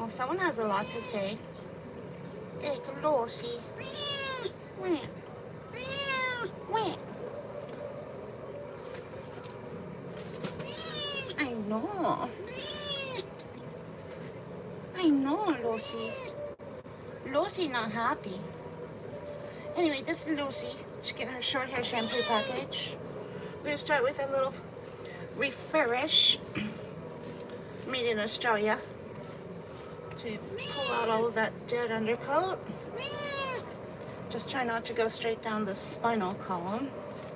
Oh, someone has a lot to say. Hey, Lucy. Where? Where? I know. I know, Lucy. Lucy not happy. Anyway, this is Lucy. She's getting her short hair shampoo package. We're going to start with a little refresh made in Australia to pull out all of that dead undercoat. Just try not to go straight down the spinal column.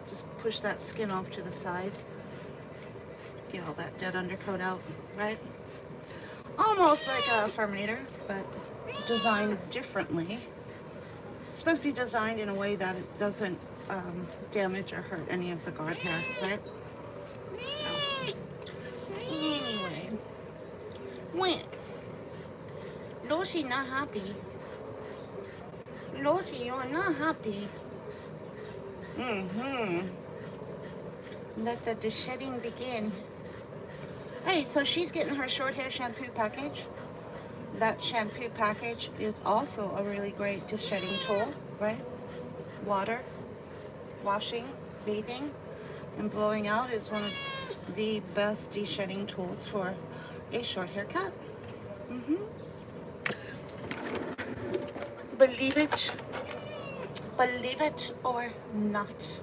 Just push that skin off to the side. Get all that dead undercoat out, right? Almost like a Furminator, but designed differently. It's supposed to be designed in a way that it doesn't damage or hurt any of the guard hair, right? So, anyway, when Lucy not happy. Lucy, you're not happy. Let the shedding begin. Hey, so she's getting her short hair shampoo package. That shampoo package is also a really great de-shedding tool, right? Water, washing, bathing, and blowing out is one of the best de-shedding tools for a short haircut. Believe it or not.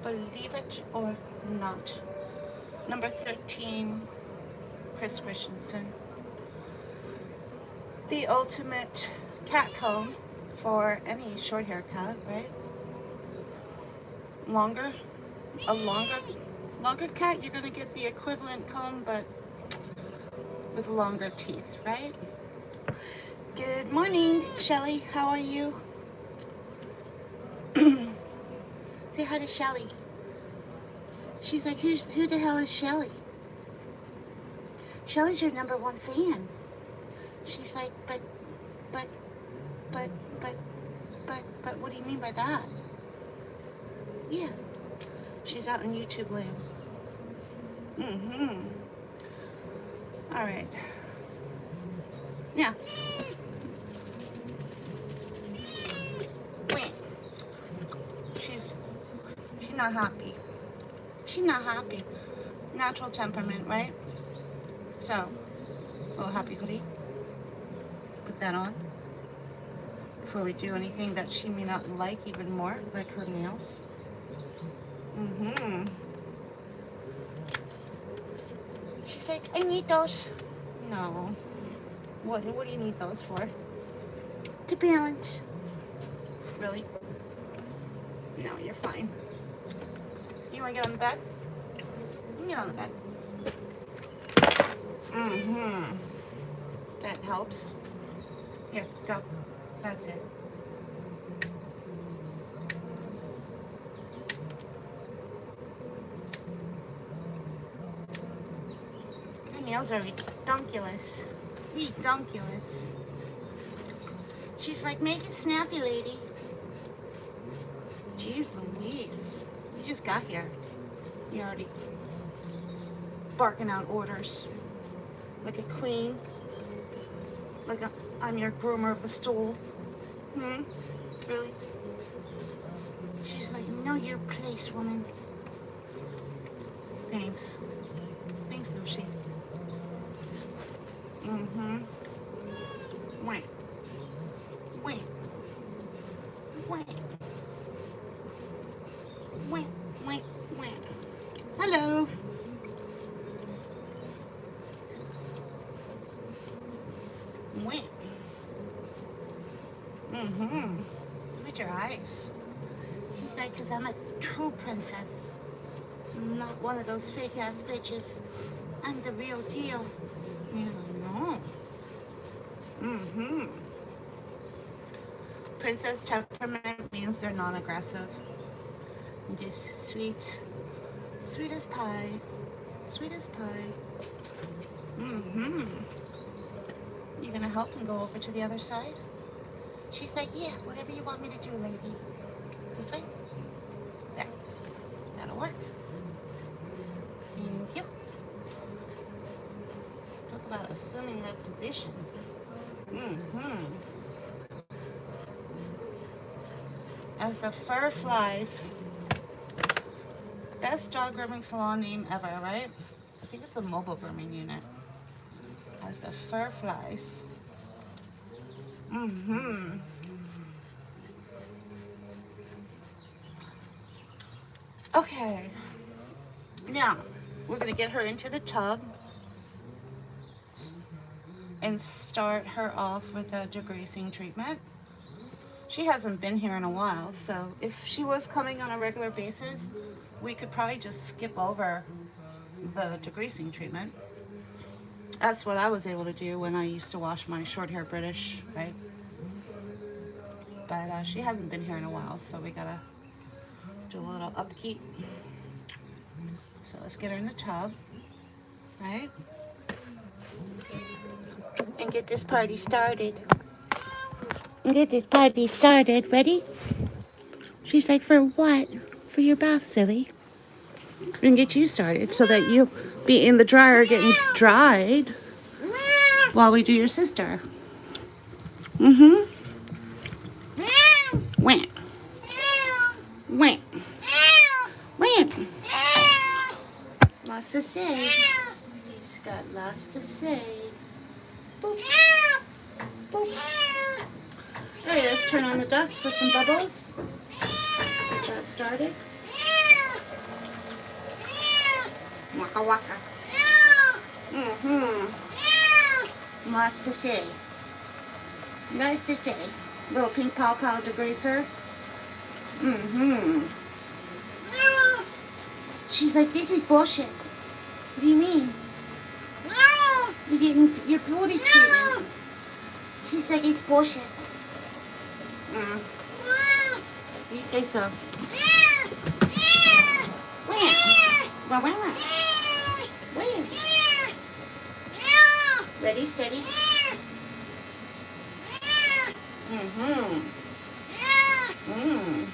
Believe it or not. Number 13, Chris Christensen. The ultimate cat comb for any short haircut, right? A longer cat, you're gonna get the equivalent comb, but with longer teeth, right? Good morning, Shelly. How are you? Say hi to Shelly. She's like, who the hell is Shelly? Shelly's your number one fan. She's like, but, what do you mean by that? Yeah, she's out in YouTube land. All right. Yeah. She's not happy. She's not happy. Natural temperament, right? So, a little happy hoodie. Put that on before we do anything that she may not like even more, like her nails. She's like, I need those. No. What do you need those for? To balance. Really? No, you're fine. You want to get on the bed? You can get on the bed. That helps. Here, go. That's it. Her nails are redonkulous. Redonkulous. She's like, make it snappy, lady. Jeez Louise. You just got here. You're already barking out orders. Like a queen. Like I'm your groomer of the stool. Really? She's like, know your place, woman. Thanks. Thanks, Lucy. Wait. Wait. Wait. Wait. Wait. Wait. Hello. Wait. Look at your eyes. She's like, because I'm a true princess. I'm not one of those fake ass bitches. I'm the real deal. Yeah, I know. Princess temperament means they're non-aggressive. Just sweet. Sweet as pie. Sweet as pie. You gonna help and go over to the other side? She's like, yeah, whatever you want me to do, lady. This way? There. That'll work. Thank you. Don't go about assuming that position. Mm-hmm. As the fur flies. Best dog grooming salon name ever, right? I think it's a mobile grooming unit. As the fur flies. Mm-hmm. Okay. Now, we're going to get her into the tub and start her off with a degreasing treatment. She hasn't been here in a while, so if she was coming on a regular basis, we could probably just skip over the degreasing treatment. That's what I was able to do when I used to wash my short hair British, right? But she hasn't been here in a while, so we gotta do a little upkeep. So let's get her in the tub, right? And get this party started. Ready? She's like, for what? For your bath, silly. We're gonna get you started so that you'll be in the dryer getting dried while we do your sister. Mm-hmm. Wham. Wham. Wham. Lots to say. He's got lots to say. Boop. Boop. Alright, let's turn on the duck for some bubbles. Get that started. Waka waka. Mm-hmm. Lots to say. Nice to say. Little pink pow pow degreaser. Mm-hmm. She's like, this is bullshit. What do you mean? You're getting your booty treatment. She's like, it's bullshit. You say so. Where? Where? Ready, steady. Mm-hmm. Mm.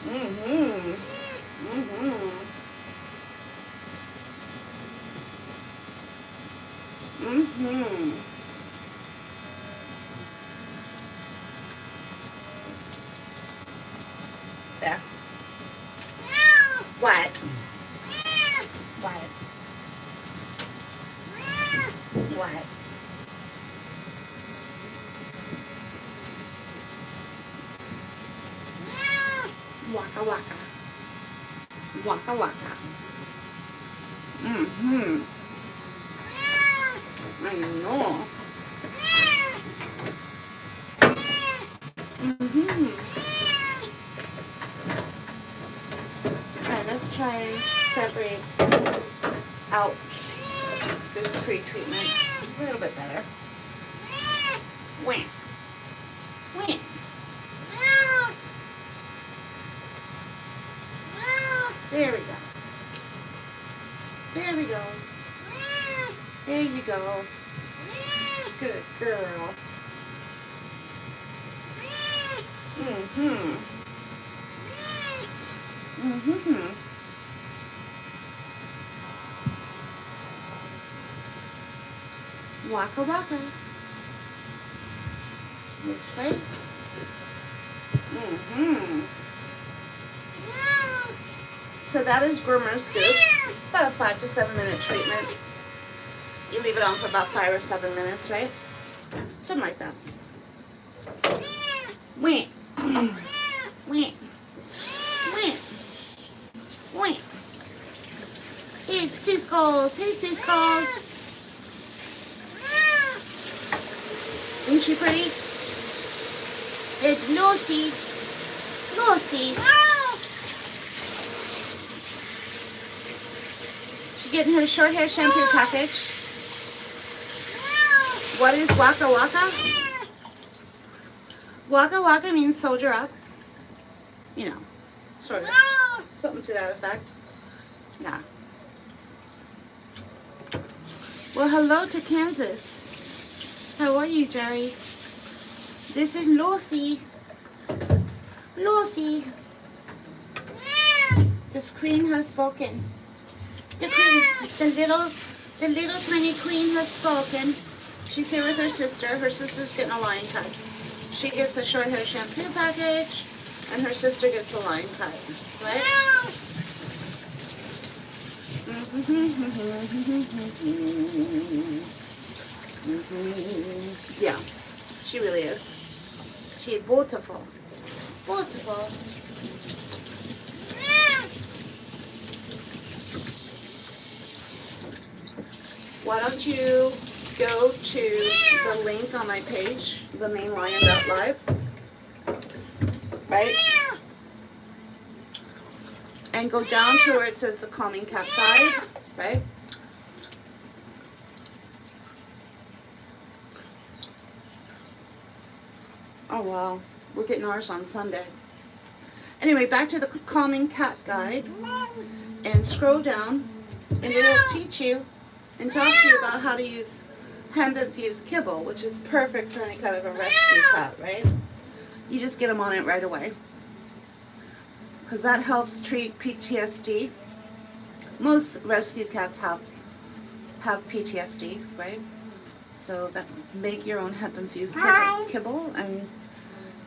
Mm-hmm. Mm-hmm. Mm-hmm. There. What? What? What? Waka waka. Waka waka. Mm-hmm. I know. Mm-hmm. Alright, let's try and separate out this pre-treatment a little bit better. Wham. Wham. There we go. There we go. There you go. Good girl. Mm-hmm. Mm-hmm. Waka waka. This way. Mm-hmm. So that is groomer's goop. About a 5 to 7 minute treatment. You leave it on for about 5 or 7 minutes, right? Something like that. Wait. Wait. Wait. Wait. It's Two Skulls. Hey, Two Skulls. Isn't she pretty? It's Lucy. Lucy. She's getting her short hair shampoo package. What is Waka Waka? Waka Waka means soldier up. You know, sort of. Something to that effect. Yeah. Well, hello to Kansas. How are you, Jerry? This is Lucy. Lucy. The screen has spoken. The The little tiny queen has spoken. She's here with her sister. Her sister's getting a line cut. She gets a short hair shampoo package, and her sister gets a line cut, right? Yeah, she really is. She's beautiful. Beautiful. Why don't you go to the link on my page, the main lion.live, right? And go down to where it says the Calming Cat Guide, right? Oh wow, we're getting ours on Sunday. Anyway, back to the Calming Cat Guide, and scroll down, and it'll teach you and talk to you about how to use hemp-infused kibble, which is perfect for any kind of a rescue cat, right? You just get them on it right away, because that helps treat PTSD. Most rescue cats have PTSD, right? So that make your own hemp-infused kibble, and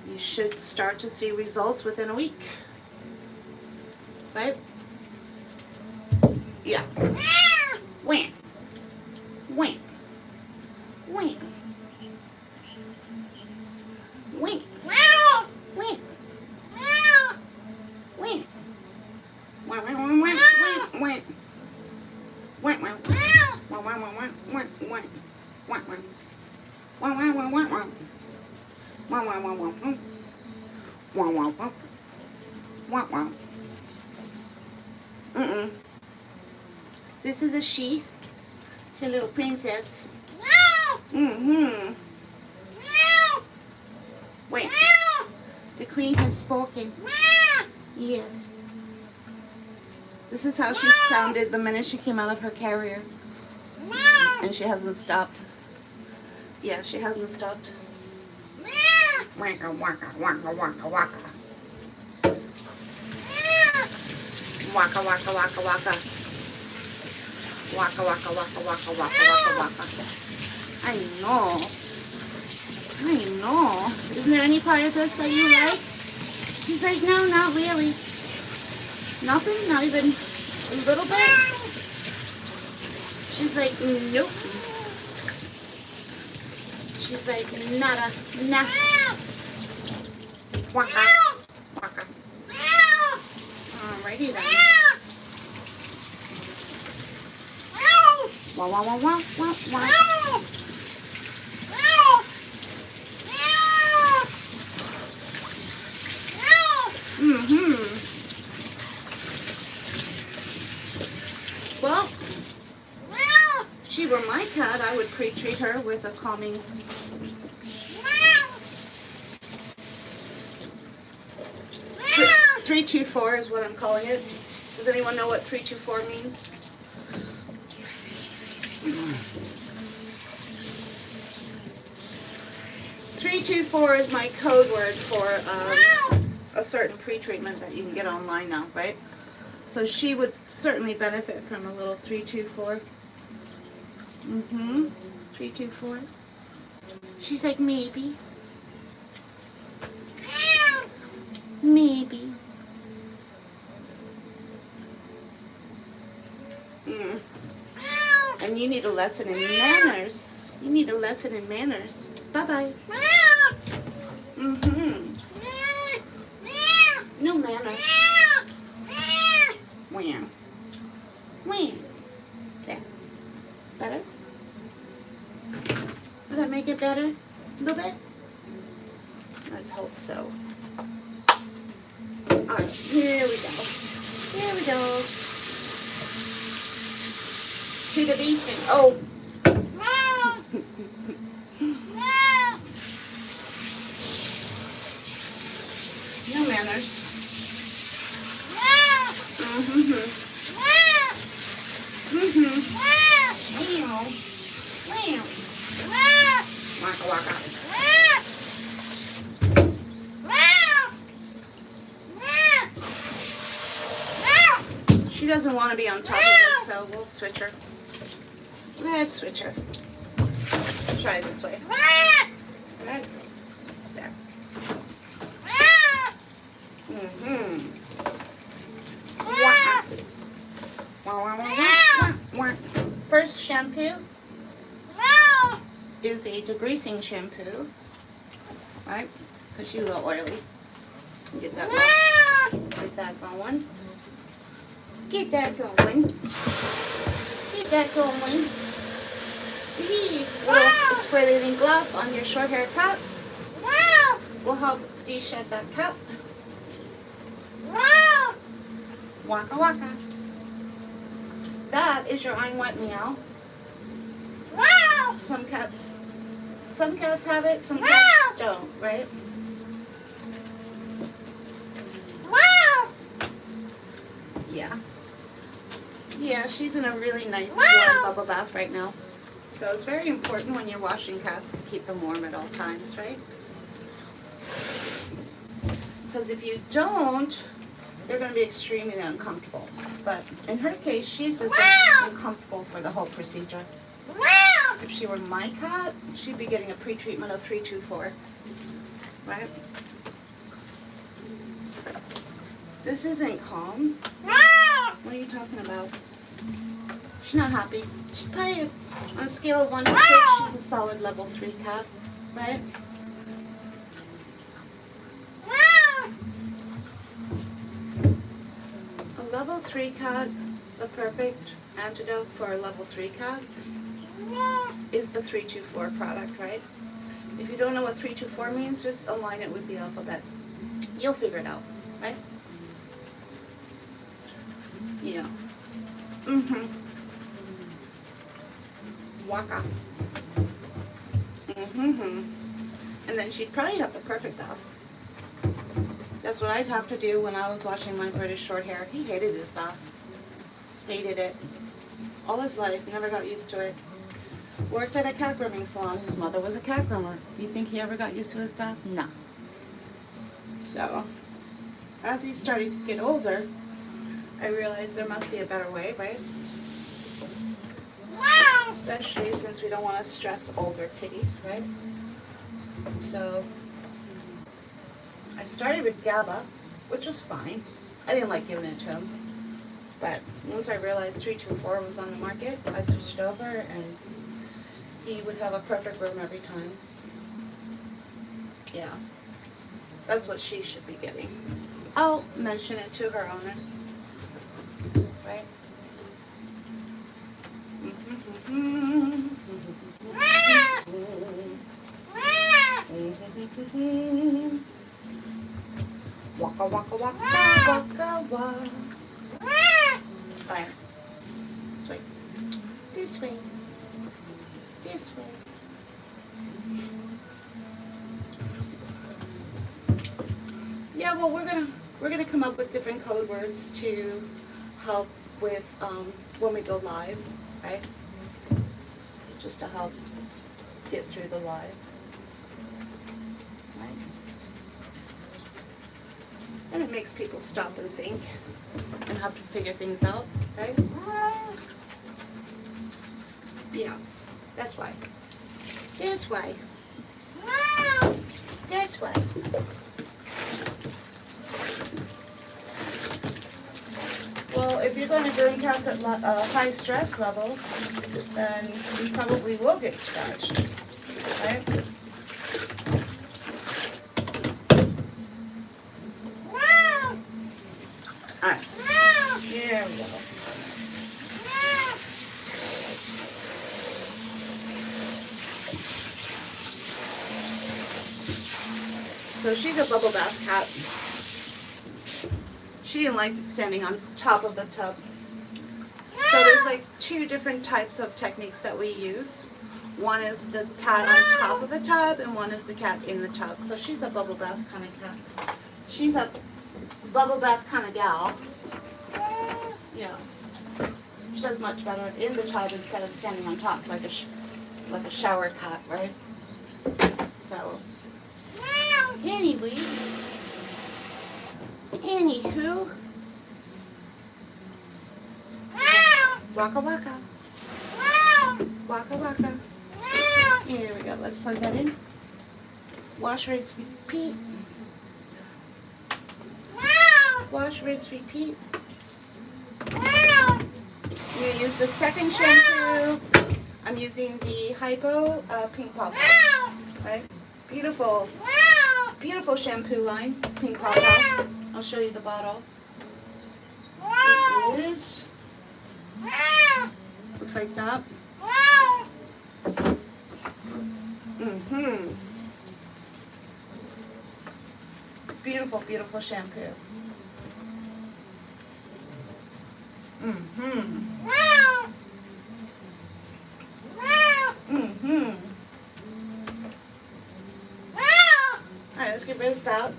you should start to see results within a week, right? Yeah. Wham. Wham. Wham. Wham. Wham. Wham. Wham. This is a she. She's a little princess. Wait. The queen has spoken. Yeah. This is how she sounded the minute she came out of her carrier. And she hasn't stopped. Yeah, she hasn't stopped. Waka, waka, waka, waka, waka. Waka, waka, waka, waka. Waka, waka, waka, waka, waka, waka, waka. I know. I know. Isn't there any part of this that you like? She's like, no, not really. Nothing? Not even a little bit? She's like, nope. She's like, nada, nah. Waka. Waka. Alrighty then. Wah, wah, wah, wah, wah, wah. Well, if she were my cat, I would pre-treat her with a calming. 324 is what I'm calling it. Does anyone know what 324 means? 324 is my code word for a certain pre-treatment that you can get online now, right? So she would certainly benefit from a little 324. 324. She's like, maybe. Maybe. And you need a lesson in manners. You need a lesson in manners. Bye-bye. No manners. Wham. Wham. There. Better? Does that make it better? A little bit? Let's hope so. Alright, here we go. Here we go. To the basement. Oh. No manners. Waka waka. She doesn't want to be on top of us, so we'll switch her. Let's switch her. Try it this way. Right there. First shampoo is a degreasing shampoo, right? Because she's a little oily. Get that going. Get that going. Get that going. Get that going. Little spray-leading glove on your short hair cut will help de-shed that cut. Waka waka. That is your I'm wet meow. Some cats have it, some cats don't, right? Yeah, she's in a really nice warm bubble bath right now. So it's very important when you're washing cats to keep them warm at all times, right? Because if you don't, they're going to be extremely uncomfortable. But in her case, she's just uncomfortable for the whole procedure. If she were my cat, she'd be getting a pre-treatment of 324, right? This isn't calm. What are you talking about? She's not happy. She's probably, on a scale of 1 to 6, she's a solid level 3 cat, right? A level 3 cat, the perfect antidote for a level 3 cat is the 324 product, right? If you don't know what 324 means, just align it with the alphabet. You'll figure it out, right? Yeah. Waka. And then she'd probably have the perfect bath. That's what I'd have to do when I was washing my British short hair. He hated his bath. Hated it. All his life. Never got used to it. Worked at a cat grooming salon. His mother was a cat groomer. You think he ever got used to his bath? No. So, as he started to get older, I realized there must be a better way, right? Especially since we don't want to stress older kitties, right? So I started with GABA, which was fine. I didn't like giving it to him. But once I realized 324 was on the market, I switched over and he would have a perfect room every time. Yeah. That's what she should be getting. I'll mention it to her owner. Right? Waka waka waka waka waka. Alright. This way. This way. This way. Yeah, well we're gonna come up with different code words to help with when we go live, right? Just to help get through the live. Right? And it makes people stop and think and have to figure things out, right? Yeah, that's why. That's why. That's why. Well, if you're going to groom cats at high stress levels, then you probably will get scratched, right? Alright. There we go. So she's a bubble bath cat. She didn't like standing on top of the tub. So there's like 2 different types of techniques that we use. One is the cat on top of the tub and one is the cat in the tub. So she's a bubble bath kind of cat. She's a bubble bath kind of gal. Yeah. She does much better in the tub instead of standing on top like a shower cat, right? So anyway. Anywho. Waka waka. Waka waka. Here we go. Let's plug that in. Wash, rinse, repeat. Wash, rinse, repeat. You use the second shampoo. I'm using the Hypo Pink Pawpaw. Right? Beautiful. Beautiful shampoo line. Pink Pawpaw. I'll show you the bottle. It is. Looks like that. Beautiful, beautiful shampoo. Alright, let's get rinsed out.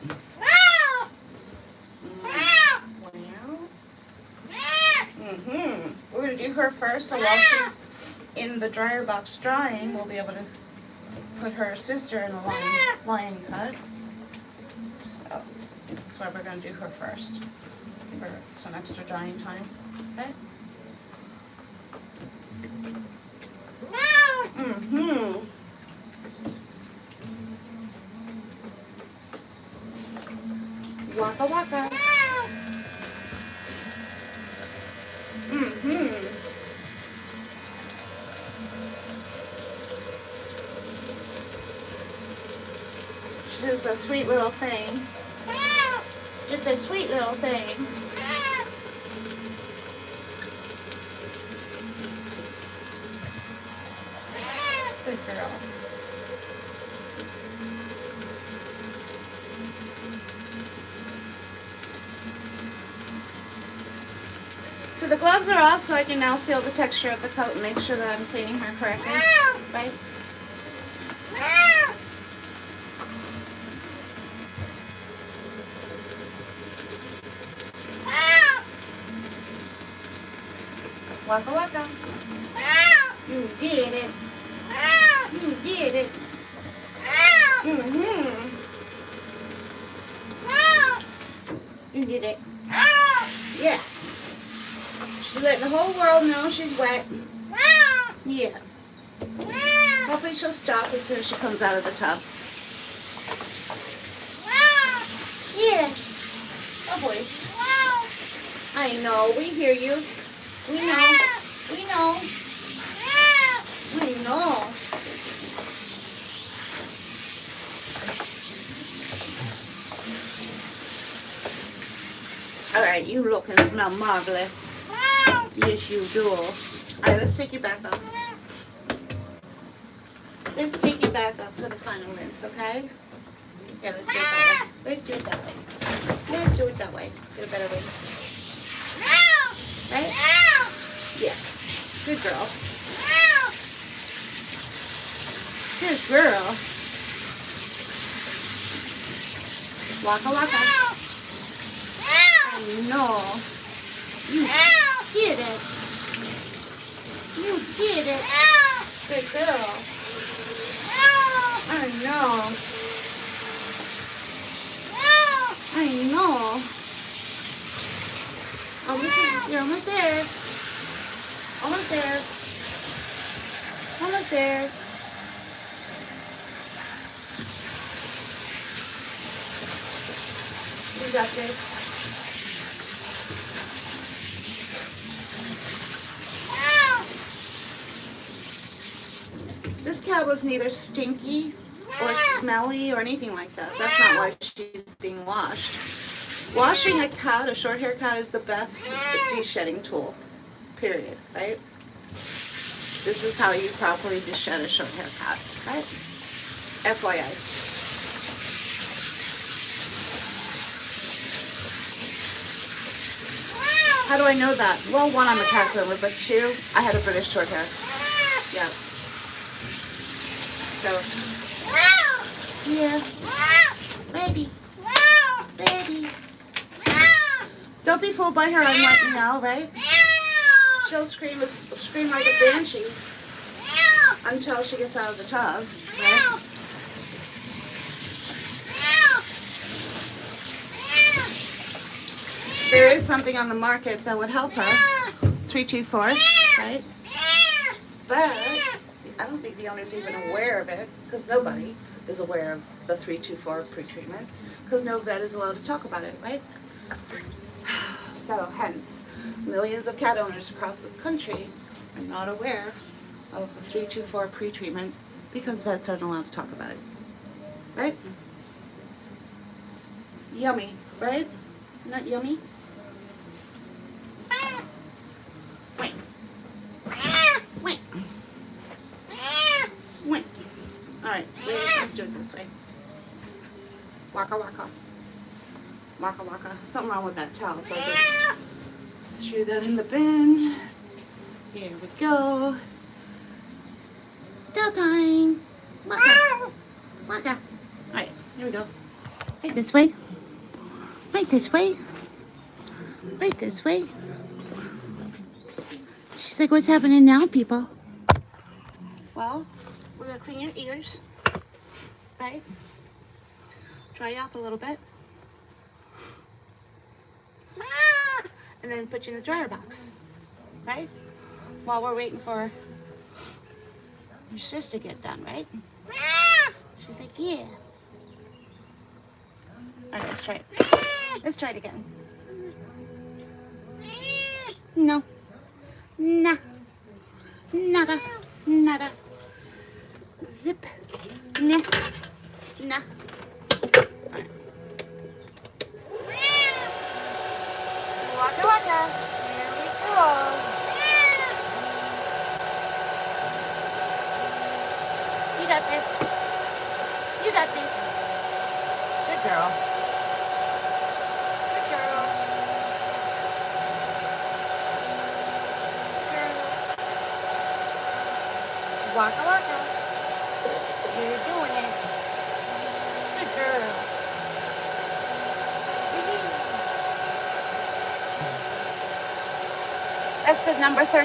We're going to do her first, so while she's in the dryer box drying, we'll be able to put her sister in a line cut. So that's why we're going to do her first. Give her some extra drying time. Okay? Waka waka. She's a sweet little thing. Just a sweet little thing. Good girl. So the gloves are off, so I can now feel the texture of the coat and make sure that I'm cleaning her correctly. Right? Waka waka. You did it. You did it. You did it. Yeah. She's letting the whole world know she's wet. Yeah. Hopefully she'll stop as soon as she comes out of the tub. Yeah. Oh boy. I know. We hear you. We know. We know. We know. Alright, you look and smell marvelous. Yes, you do. Alright, let's take you back up. Let's take you back up for the final rinse, okay? Yeah, let's do it that way. Let's do it that way. Let's do it that way. Get a better rinse. Right? Yeah. Good girl. Good girl. Waka waka. I know. You did it. You did it. Good girl. I know. I know. You're almost there. Almost there. Almost there. You got this. This cat was neither stinky or smelly or anything like that. That's not why she's being washed. Washing a cat, a short hair cat, is the best de-shedding tool. Period. Right? This is how you properly de-shed a short hair cat. Right? FYI. How do I know that? Well, one, I'm a cat groomer, but two, I had a British short hair. Yeah. So, yeah. Baby. Baby. Don't be fooled by her unwet meow, right? She'll scream like a banshee until she gets out of the tub, right? There is something on the market that would help her. 324, right? But I don't think the owner's even aware of it, because nobody is aware of the 324 pre-treatment, because no vet is allowed to talk about it, right? So hence, millions of cat owners across the country are not aware of the 324 pre-treatment because vets aren't allowed to talk about it, right? Yummy, right? Not yummy? Wait. Wait. Wait. Alright, let's do it this way. Waka waka. Waka waka. Something wrong with that towel, so I just threw that in the bin. Here we go. Towel time. Waka. Waka. Alright, here we go. Right this way. Right this way. Right this way. She's like, what's happening now, people? Well, we're going to clean your ears. Right? Dry you off a little bit. And then put you in the dryer box. Right? While we're waiting for your sis to get done, right? She's like, yeah. Alright, let's try it. Let's try it again. No. Nah. Nada. Nada. Zip. Nah. Nah. Alright. Waka waka. Here we go. You got this. You got this. Good girl. Good girl. Waka waka. You're doing it. Good girl. That's the number 13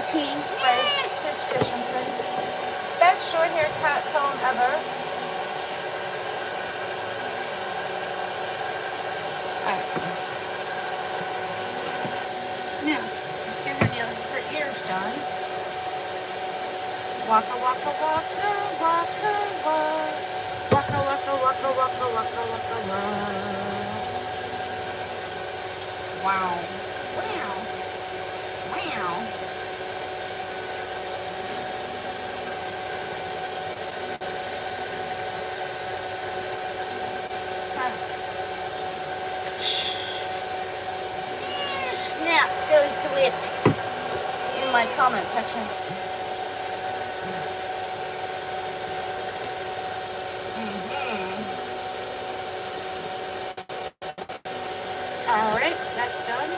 by Chris Christensen. Best short hair cat comb ever. Alright. Now, let's get her ears done. Waka waka waka waka waka waka waka waka waka waka waka waka. Wow. Wow. Wow. Snap goes the whip in my comment section. Alright, that's done.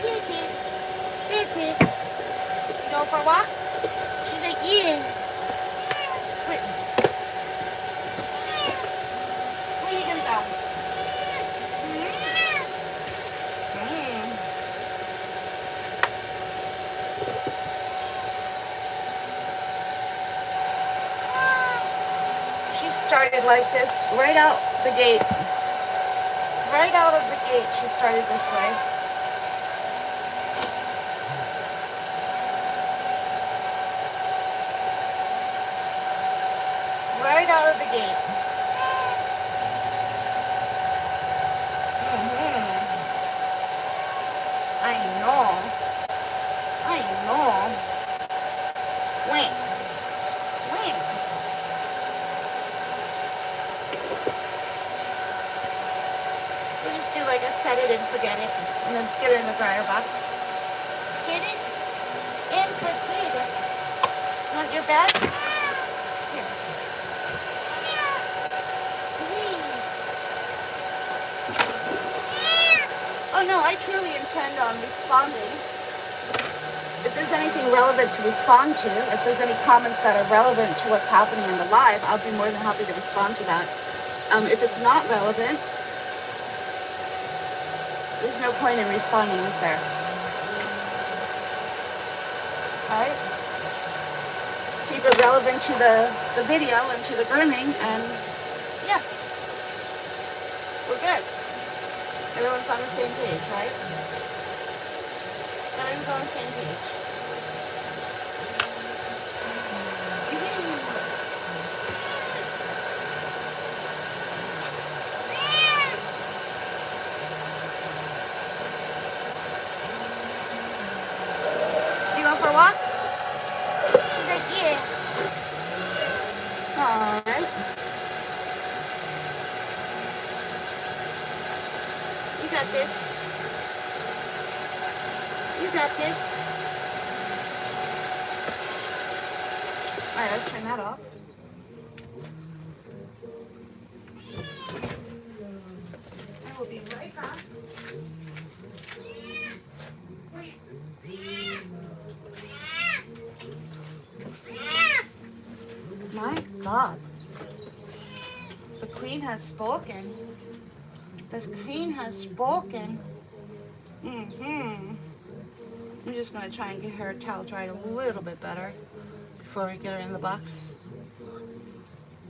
That's it. That's it. You go for a walk? She's like, yeah. Wait. Where are you gonna go? She started like this right out the gate. Right out of the gate, she started this way. Right out of the gate. I know. I know. Wait. Wait. We'll just do like a set it and forget it, and then get it in the dryer box. Set it and forget it. Want your bag? Here. Oh no, I truly intend on responding. If there's anything relevant to respond to, if there's any comments that are relevant to what's happening in the live, I'll be more than happy to respond to that. If it's not relevant, there's no point in responding, is there? Alright? Keep it relevant to the video and to the grooming, and yeah, we're good. Everyone's on the same page, right? everyone's on the same page. You going for a walk? She's like, yeah. Alright. You got this. You got this. Alright, let's turn that off. I will be right back. My God. The queen has spoken. The queen has spoken. I'm just going to try and get her towel dried a little bit better before we get her in the box.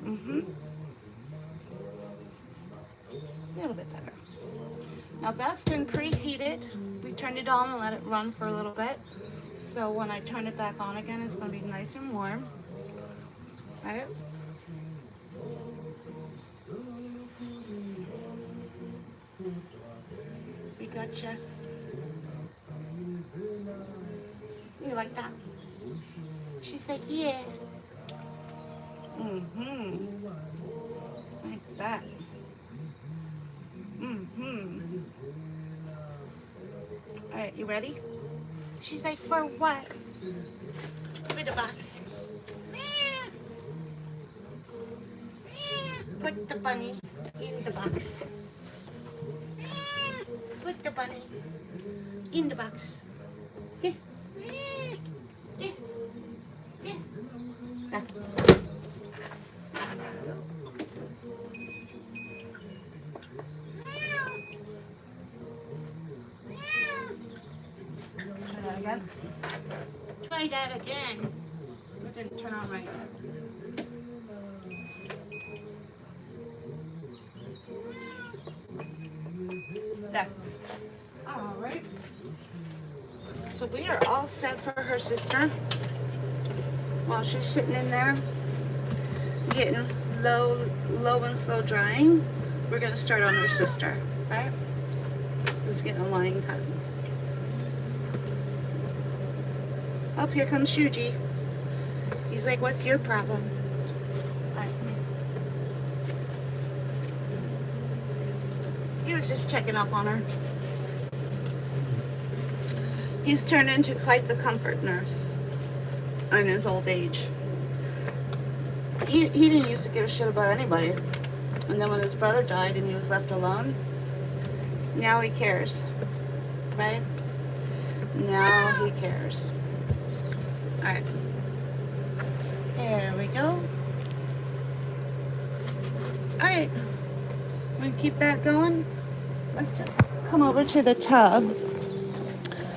A little bit better. Now that's been preheated. We turned it on and let it run for a little bit. So when I turn it back on again, it's going to be nice and warm. Right? We gotcha. You like that? She's like, yeah. Like that. Alright, you ready? She's like, for what? For the box. Put the bunny in the box. Put the bunny in the box. Yeah. Yeah. Yeah. There. Try that again. Try that again. It didn't turn on right. There. All right. So we are all set for her sister. While she's sitting in there getting low and slow drying, we're gonna start on her sister, right? Who's getting a line cut. Oh, here comes Shuji. He's like, what's your problem? All right. He was just checking up on her. He's turned into quite the comfort nurse in his old age. He didn't used to give a shit about anybody. And then when his brother died and he was left alone, now he cares. Right? Now he cares. Alright. There we go. Alright. I'm going to keep that going. Let's just come over to the tub.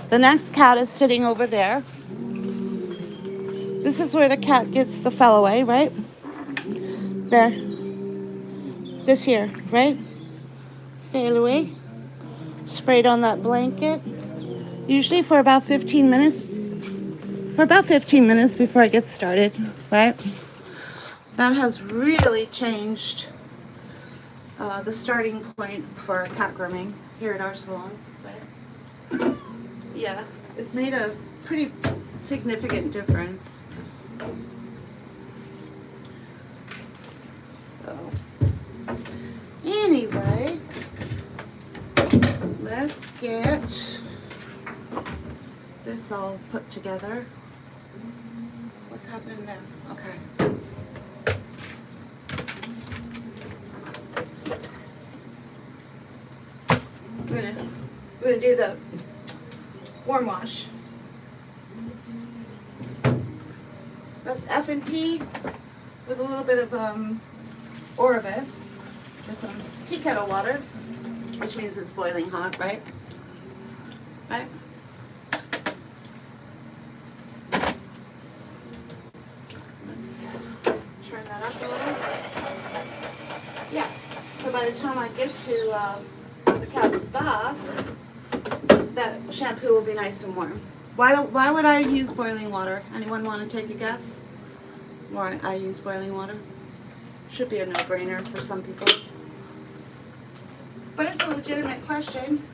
The next cat is sitting over there. This is where the cat gets the fell away, right? There. This here, right? Fell away. Sprayed on that blanket. Usually for about 15 minutes. For about 15 minutes before it gets started, right? That has really changed the starting point for cat grooming here at our salon. Right? Yeah, it's made a pretty significant difference. So, anyway, let's get this all put together. What's happening there? Okay. We're gonna do the warm wash. That's F&T with a little bit of Oribus, just some tea kettle water, which means it's boiling hot, right? Right? Let's turn that up a little. Yeah. So by the time I get to the cat's bath, that shampoo will be nice and warm. Why would I use boiling water? Anyone want to take a guess? Why I use boiling water? Should be a no-brainer for some people. But it's a legitimate question.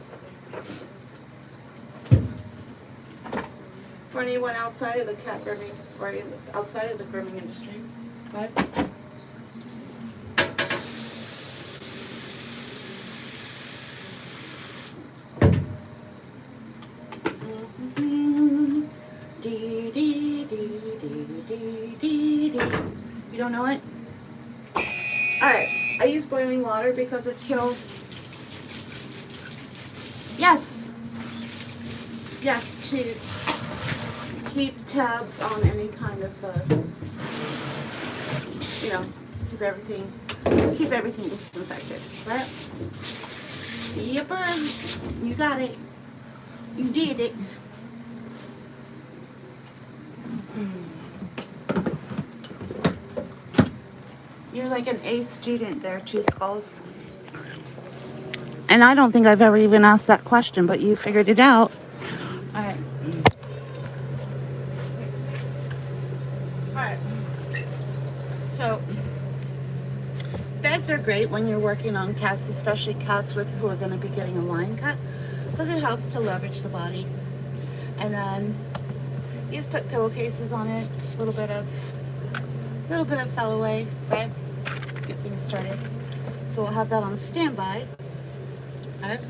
For anyone outside of the cat grooming or outside of the grooming industry. Right? You don't know it? Alright, I use boiling water because it kills. Yes, to keep tabs on any kind of, keep everything disinfected, right? Yepper, you got it. You did it. You're like an A student there, Two Skulls. And I don't think I've ever even asked that question, but you figured it out. All right. So, beds are great when you're working on cats, especially cats who are going to be getting a line cut, because it helps to leverage the body. And then you just put pillowcases on it, a little bit of fell away, right? Get things started. So we'll have that on standby. Okay.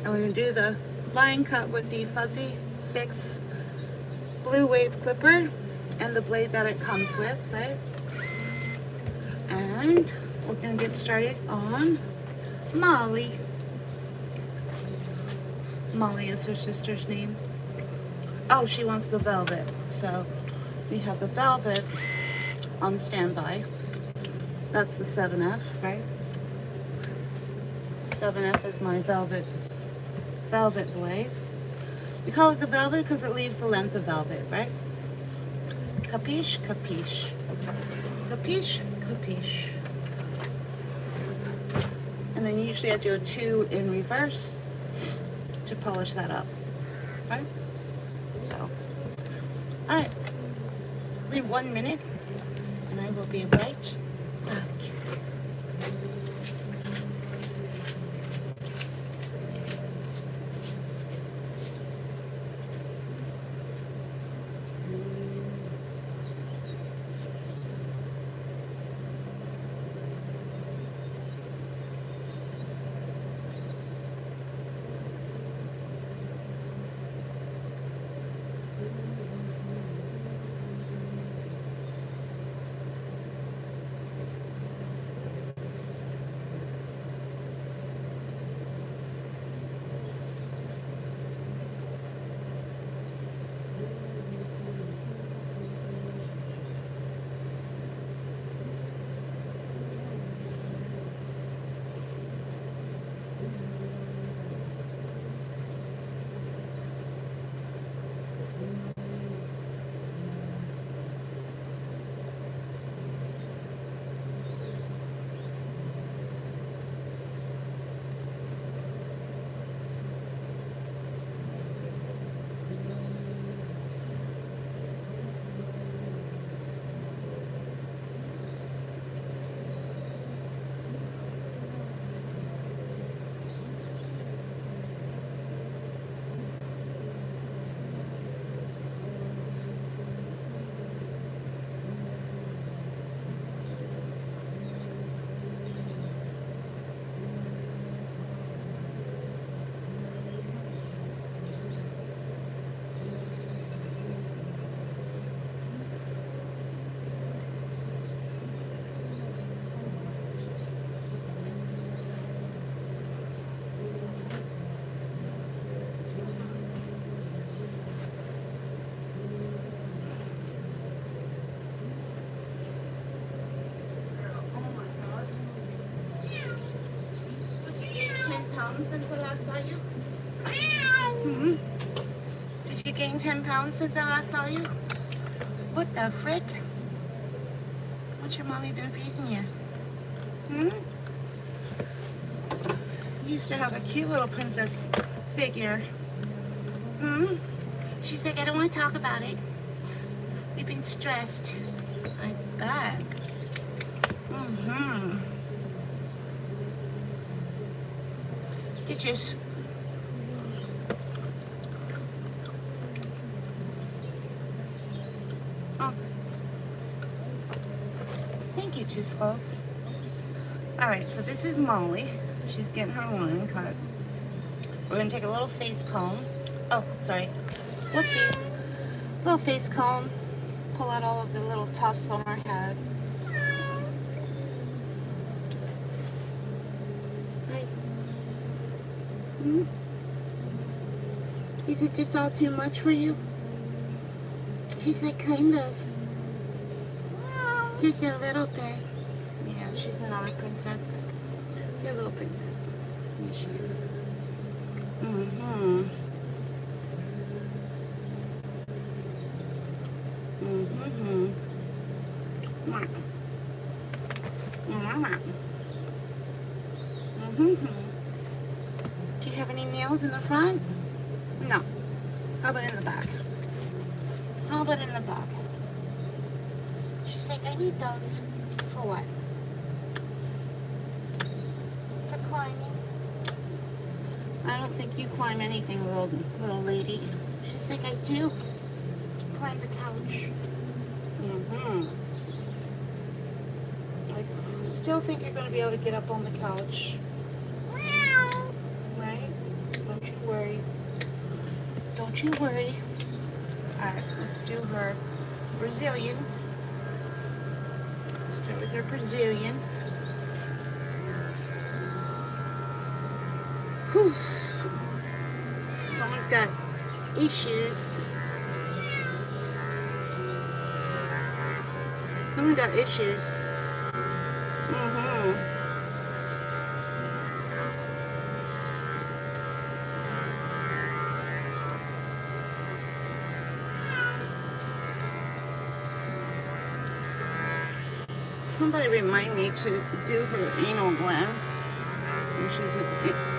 And we're going to do the line cut with the Fuzzy Fix Blue Wave Clipper and the blade that it comes with, right? And we're going to get started on Molly. Molly is her sister's name. Oh, she wants the velvet. So we have the velvet on standby. That's the 7F, right? 7F is my velvet blade. We call it the velvet because it leaves the length of velvet, right? Capiche? Capiche. Capiche? Capiche. And then usually I do a 2 in reverse to polish that up, right? So, all right. Wait 1 minute and I will be right back. Since I last saw you? Mm-hmm. Did you gain 10 pounds since I last saw you? What the frick? What's your mommy been feeding you? You used to have a cute little princess figure. She's like, I don't want to talk about it. We've been stressed. I'm back. Mm-hmm. Stitches. Oh. Thank you, Two Skulls. Alright, so this is Molly. She's getting her line cut. We're going to take a little face comb. Oh, sorry. Whoopsies. Little face comb. Pull out all of the little tufts on her head. Hi. Is it just all too much for you? She's like, kind of. Just a little bit. Yeah, she's not a princess. She's a little princess. Yeah, she is. Mm-hmm. Mm-hmm. Mm-hmm. Do you have any nails in the front? No. How about in the back? How about in the back? She's like, I need those. For what? For climbing. I don't think you climb anything, little lady. She's like, I do. Climb the couch. Mm-hmm. I still think you're going to be able to get up on the couch. Right? Don't you worry. Don't you worry. Alright, let's do her Brazilian. Start with her Brazilian. Whew. Someone's got issues. Someone got issues. Mm-hmm. Somebody remind me to do her anal glands when she's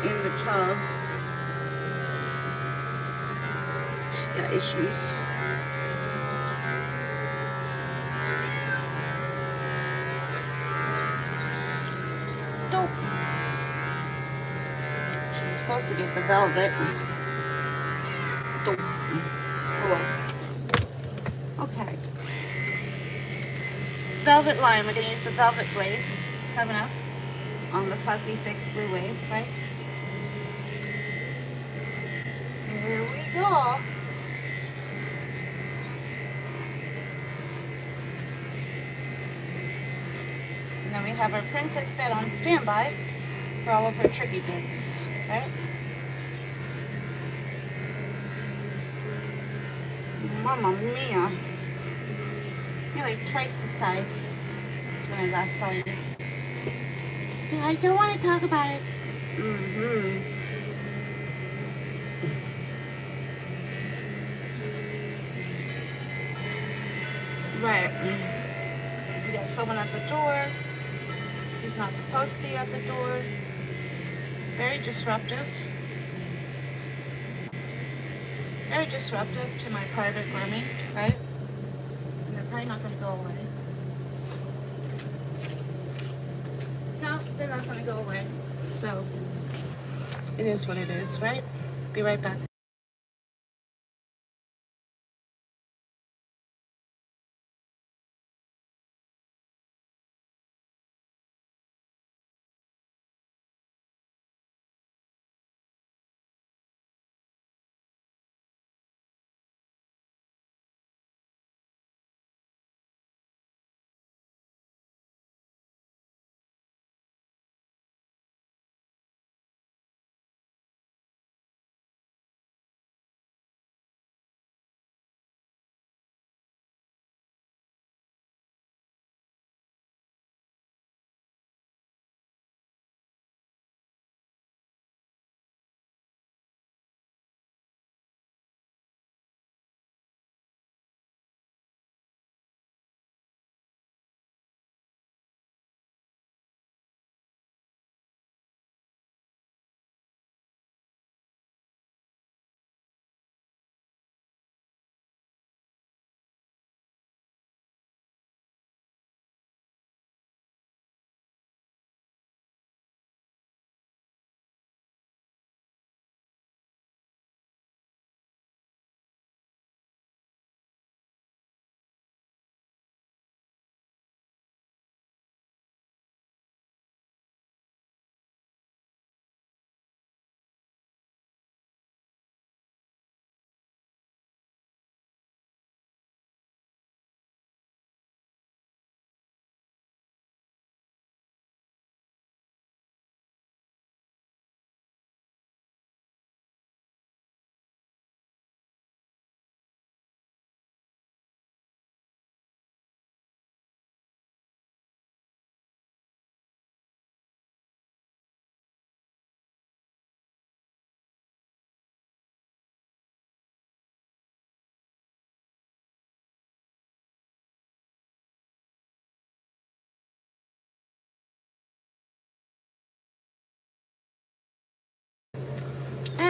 in the tub. She's got issues. Dope. She's supposed to get the velvet. Dope. Oh well. Okay. Velvet line. We're going to use the velvet blade. 7F on the Fuzzy Fix Blue Wave, right? Here we go. And then we have our princess bed on standby for all of her tricky bits, right? Mamma mia. You're like twice the size as when I last saw you. I don't want to talk about it. Mm-hmm. Right. We got someone at the door. He's not supposed to be at the door. Very disruptive. Very disruptive to my private grooming, right? And they're probably not going to go away. No, they're not going to go away. So, it is what it is, right? Be right back.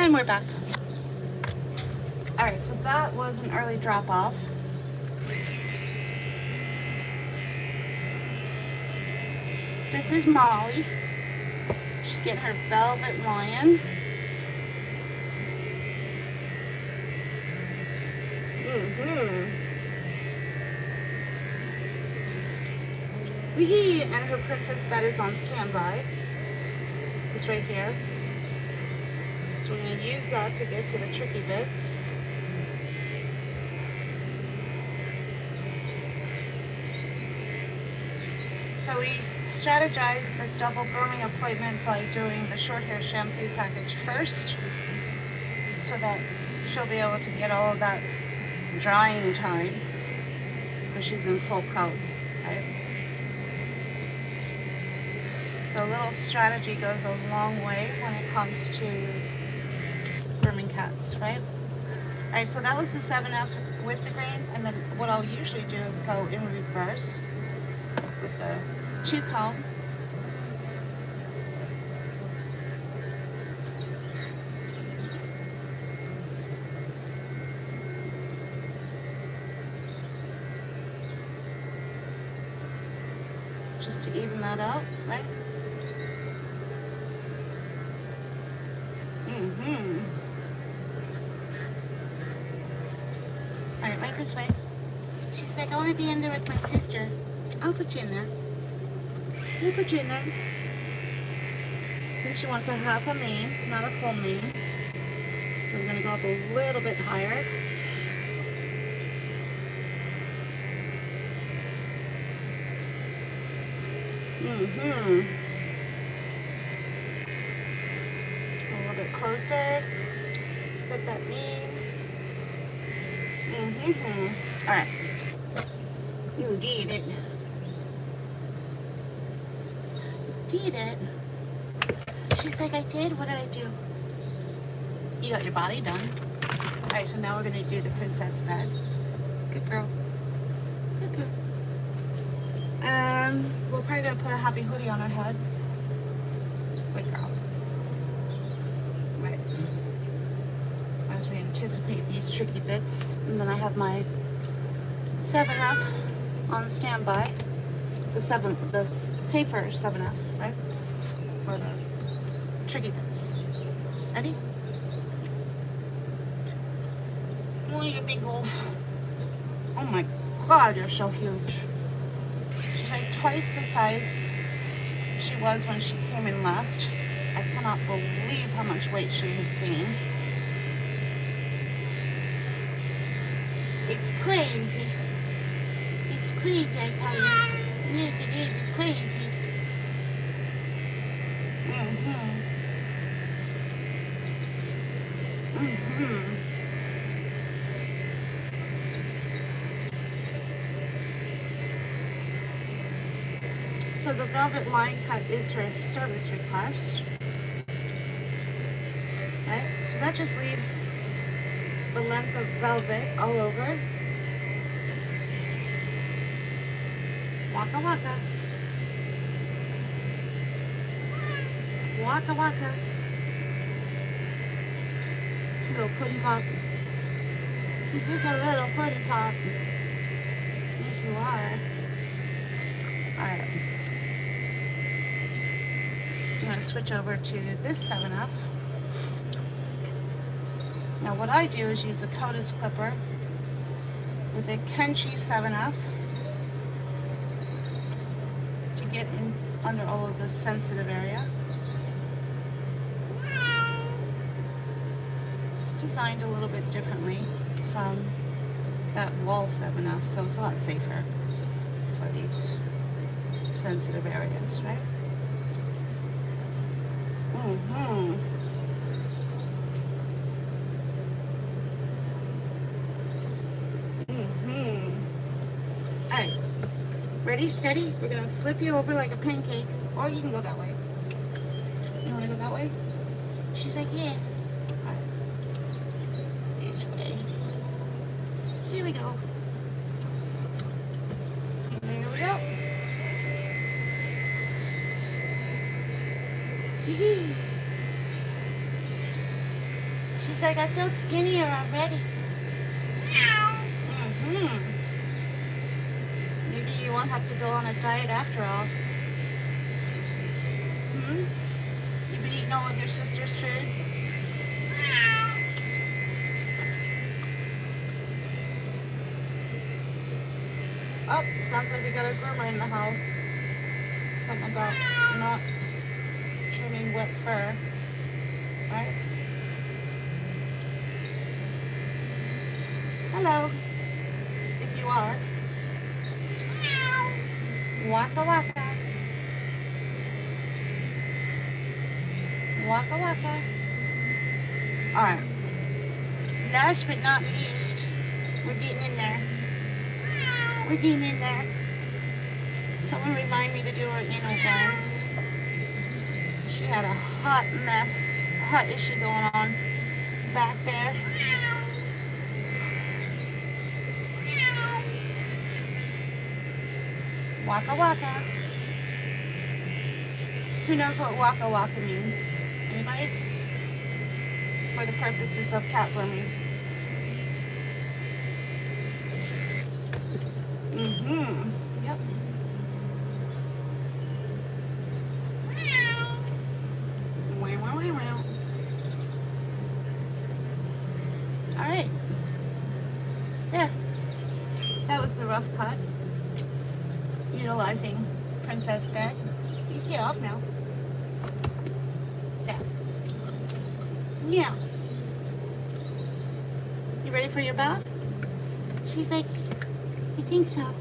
And we're back. Alright, so that was an early drop off. This is Molly. She's getting her velvet lion. Wee-hee! And her princess bed is on standby. It's right here. So we're going to use that to get to the tricky bits. So we strategized the double grooming appointment by doing the short hair shampoo package first, so that she'll be able to get all of that drying time when she's in full coat, right? So a little strategy goes a long way when it comes to grooming cats, right? Alright, so that was the 7F with the grain, and then what I'll usually do is go in reverse with the 2 comb. Just to even that out, right? Alright, right this way. She's like, I want to be in there with my sister. I'll put you in there. I'll put you in there. I think she wants a half a mane, not a full mane. So we're going to go up a little bit higher. A little bit closer. Set that mane. Alright. You did it. Did it. She's like, I did? What did I do? You got your body done. Alright, so now we're going to do the princess bed. Good girl. Good girl. We're probably going to put a happy hoodie on her head. Good girl. Right. As we anticipate these tricky bits. And then I have my 7F on standby. The safer 7F, right? For the tricky bits. Ready? Oh, you big wolf. Oh my god, you're so huge. She's like twice the size she was when she came in last. I cannot believe how much weight she has gained. It's crazy. It's crazy, I tell you. Yes, it is. It's crazy. So the velvet line cut is her service request. Right? So that just leaves the length of velvet all over. Waka waka. Waka waka. Little pudding pop. She's like a little pudding pop. Yes, you are. Alright. I'm going to switch over to this 7F. Now what I do is use a Coda's clipper with a Kenchi 7F to get in under all of this sensitive area. It's designed a little bit differently from that wall 7F, so it's a lot safer for these sensitive areas, right? Alright, ready, steady? We're gonna flip you over like a pancake, or you can go that way. You wanna go that way? She's like, yeah. Alright, this way. Here we go. There we go. She's like, I feel skinnier already. Mm-hmm. Maybe you won't have to go on a diet after all. Hmm? You've been eating all of your sister's food? Oh, sounds like we got a groomer in the house. Something about not trimming wet fur, right? Hello, if you are. Waka waka. Waka waka. Alright. Last but not least, we're getting in there. We're getting in there. Someone remind me to do her anal glands. She had a hot mess, a hot issue going on back there. Waka waka. Who knows what waka waka means? Anybody? For the purposes of cat grooming. Mm-hmm. Yep. Alright. There. That was the rough cut. Utilizing princess bed. You can get off now. There. Yeah. You ready for your bath? She's like, you think so?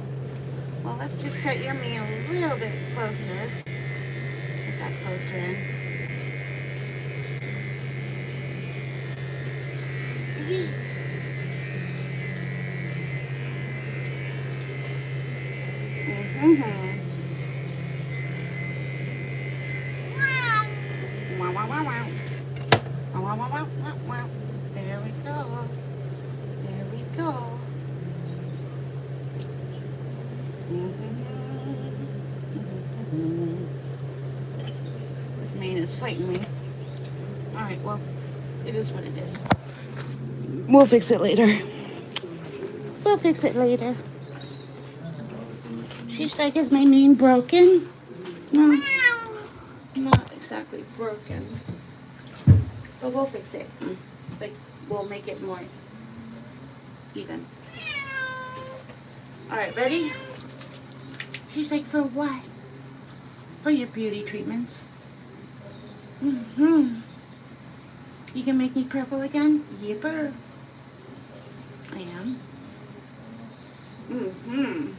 Well, let's just set your me a little bit closer. Get that closer in. Mm-hmm. Wow, wow, wow, wow. Wow, wow, wow, wow, wow, wow. There we go. There we go. This man is fighting me. Alright, well, it is what it is. We'll fix it later. We'll fix it later. She's like, is my mane broken? No, not exactly broken. But we'll fix it. Like, we'll make it more even. Alright, ready? She's like, for what? For your beauty treatments. Mm-hmm. You can make me purple again? Yipper. I am. Mm-hmm.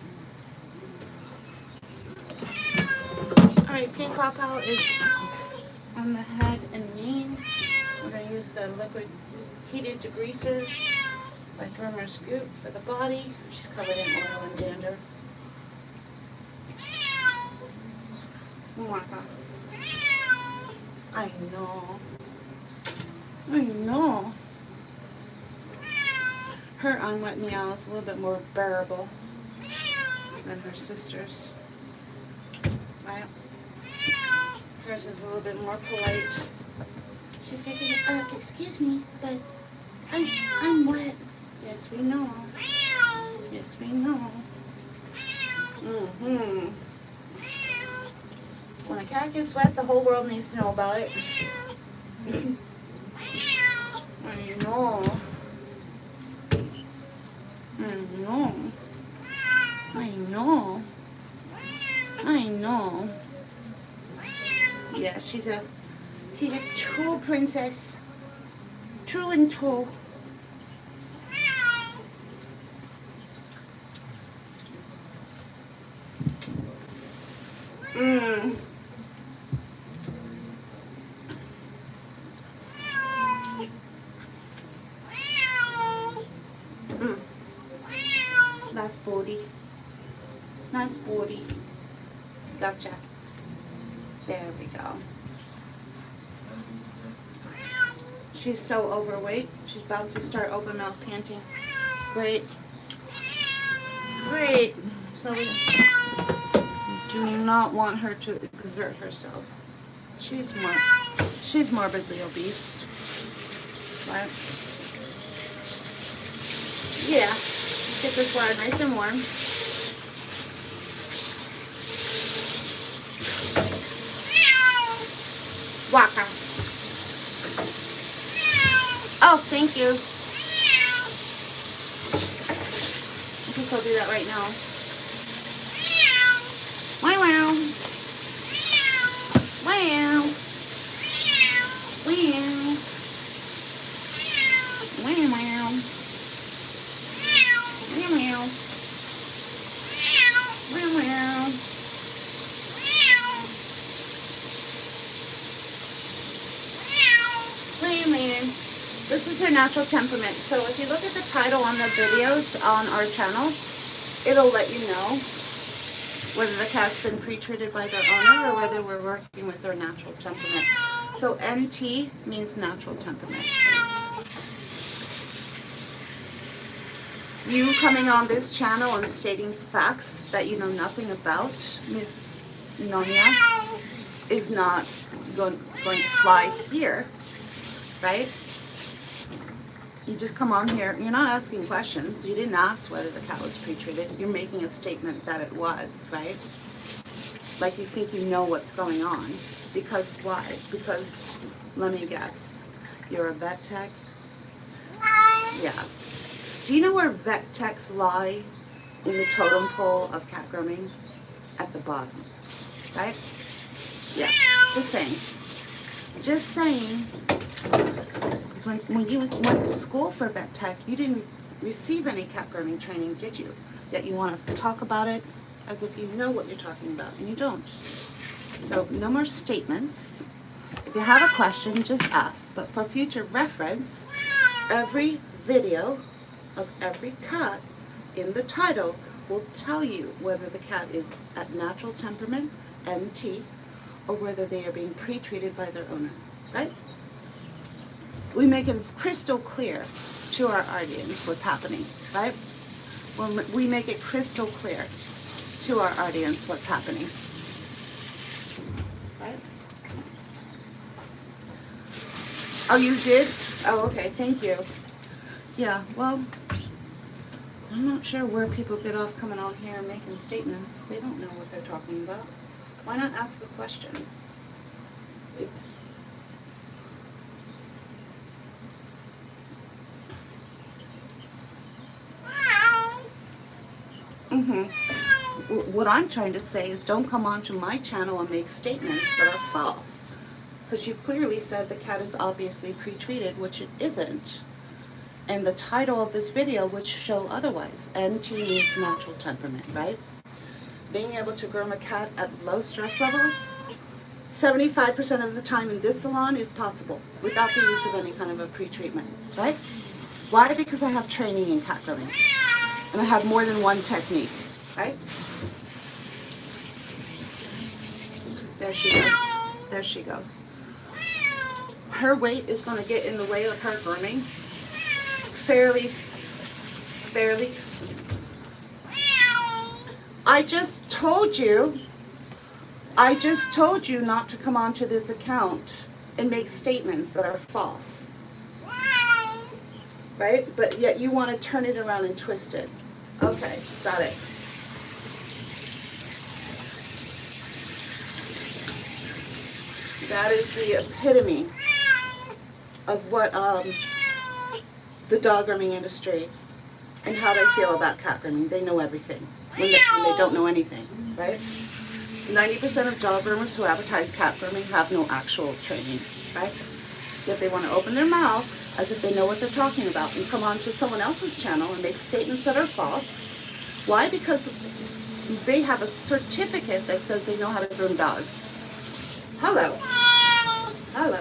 Alright, Pink Pawpaw is on the head and mane. We're going to use the liquid heated degreaser by Groomer Scoop for the body. She's covered in oil and dander. Oh my god. I know. I know. Her unwet meow is a little bit more bearable than her sister's. Right? Hers is a little bit more polite. She's saying, excuse me, but I'm wet. Yes, we know. Yes, we know. Mm-hmm. When a cat gets wet, the whole world needs to know about it. I know. I know. I know. I know. Yeah, she's a true princess. True and true. Mm. Nice body. Nice body. Gotcha. There we go. She's so overweight. She's about to start open mouth panting. Great. Great. So we do not want her to exert herself. She's morbidly obese. right? Yeah. Get this water nice and warm. Walker. Oh, thank you. Okay, so I'll do that right now. Wow, wow. Wow. Wow. Wow, wow. Meow, meow. Meow, meow. Meow, meow. This is her natural temperament. So if you look at the title on the videos on our channel, it'll let you know whether the cat's been pre-treated by their owner or whether we're working with their natural temperament. So NT means natural temperament. You coming on this channel and stating facts that you know nothing about, Miss Nonia, is not going to fly here, right? You just come on here, you're not asking questions, you didn't ask whether the cat was pre-treated, you're making a statement that it was, right? Like you think you know what's going on. Because why? Because, let me guess, you're a vet tech? Yeah. Do you know where vet techs lie in the totem pole of cat grooming? At the bottom, right? Yeah, just saying. Just saying. Because when you went to school for vet tech, you didn't receive any cat grooming training, did you? Yet you want us to talk about it as if you know what you're talking about, and you don't. So no more statements. If you have a question, just ask. But for future reference, every video of every cat in the title will tell you whether the cat is at natural temperament, NT, or whether they are being pre-treated by their owner, right? We make it crystal clear to our audience what's happening, right? Well, we make it crystal clear to our audience what's happening, right? Oh, you did? Oh, okay, thank you. Yeah, well, I'm not sure where people get off coming on here and making statements. They don't know what they're talking about. Why not ask a question? What I'm trying to say is don't come onto my channel and make statements that are false. Because you clearly said the cat is obviously pre-treated, which it isn't. And the title of this video would show otherwise. NT means natural temperament, right? Being able to groom a cat at low stress levels, 75% of the time in this salon is possible without the use of any kind of a pre-treatment, right? Why? Because I have training in cat grooming. And I have more than one technique, right? There she goes. There she goes. Her weight is going to get in the way of her grooming. Fairly. I just told you not to come onto this account and make statements that are false. Right? But yet you want to turn it around and twist it. Okay, got it. That is the epitome of what the dog grooming industry and how they feel about cat grooming. They know everything when they don't know anything, right? 90% of dog groomers who advertise cat grooming have no actual training, right? Yet they want to open their mouth as if they know what they're talking about and come on to someone else's channel and make statements that are false. Why? Because they have a certificate that says they know how to groom dogs. Hello. Hello.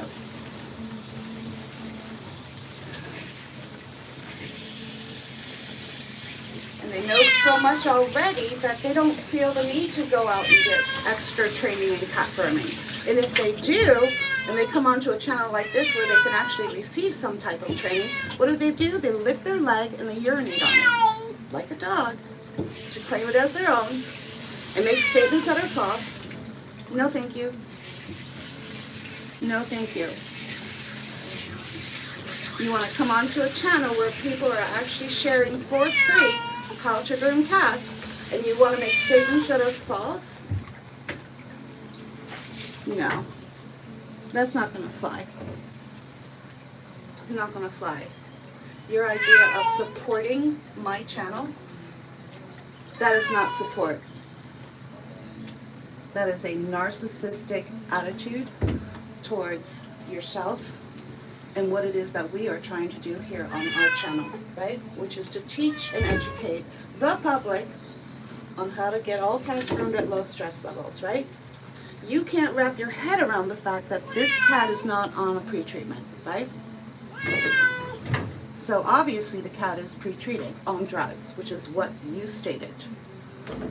And they know so much already that they don't feel the need to go out and get extra training in cat grooming. And if they do, and they come onto a channel like this where they can actually receive some type of training, what do? They lift their leg and they urinate on it, like a dog, to claim it as their own, and make statements that are false. No, thank you. No, thank you. You want to come onto a channel where people are actually sharing for free how to groom cats, and you want to make statements that are false? No, that's not going to fly. Not going to fly. Your idea of supporting my channel, that is not support. That is a narcissistic attitude towards yourself and what it is that we are trying to do here on our channel, right? Which is to teach and educate the public on how to get all cats groomed at low stress levels, right? You can't wrap your head around the fact that this cat is not on a pre-treatment, right? So obviously the cat is pre-treated on drugs, which is what you stated.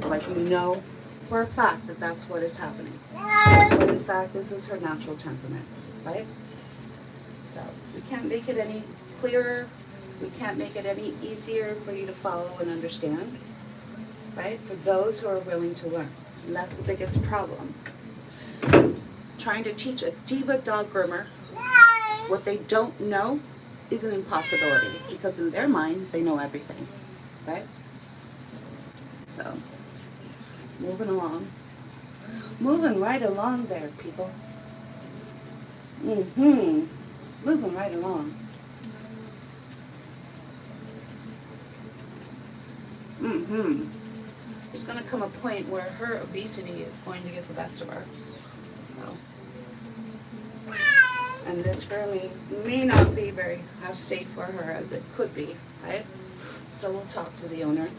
Like, you know for a fact that that's what is happening. But in fact, this is her natural temperament, right? So we can't make it any clearer. We can't make it any easier for you to follow and understand, right? For those who are willing to learn. And that's the biggest problem. Trying to teach a diva dog groomer what they don't know is an impossibility, because in their mind, they know everything, right? So, moving along. Moving right along there, people. Moving right along. There's going to come a point where her obesity is going to get the best of her. So, and this grooming may not be very as safe for her as it could be, right? So we'll talk to the owner.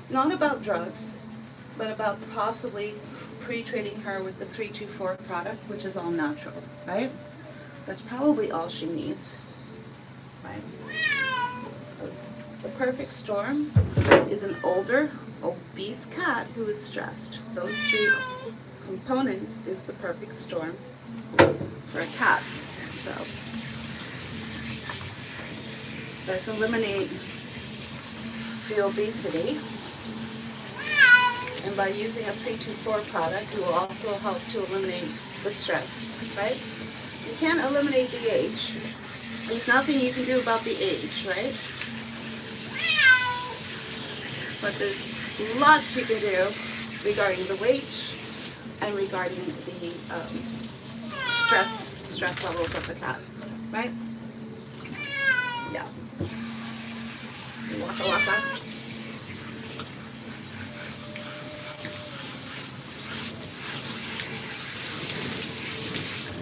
Not about drugs, but about possibly pre-treating her with the 324 product, which is all natural, right? That's probably all she needs, right? Because the perfect storm is an older, obese cat who is stressed. Those three components is the perfect storm for a cat. So let's eliminate the obesity, and by using a 324 product, it will also help to eliminate the stress, right? You can't eliminate the age. There's nothing you can do about the age, right? But there's lots you can do regarding the weight and regarding the stress levels of the cat, right? Yeah. Waka waka.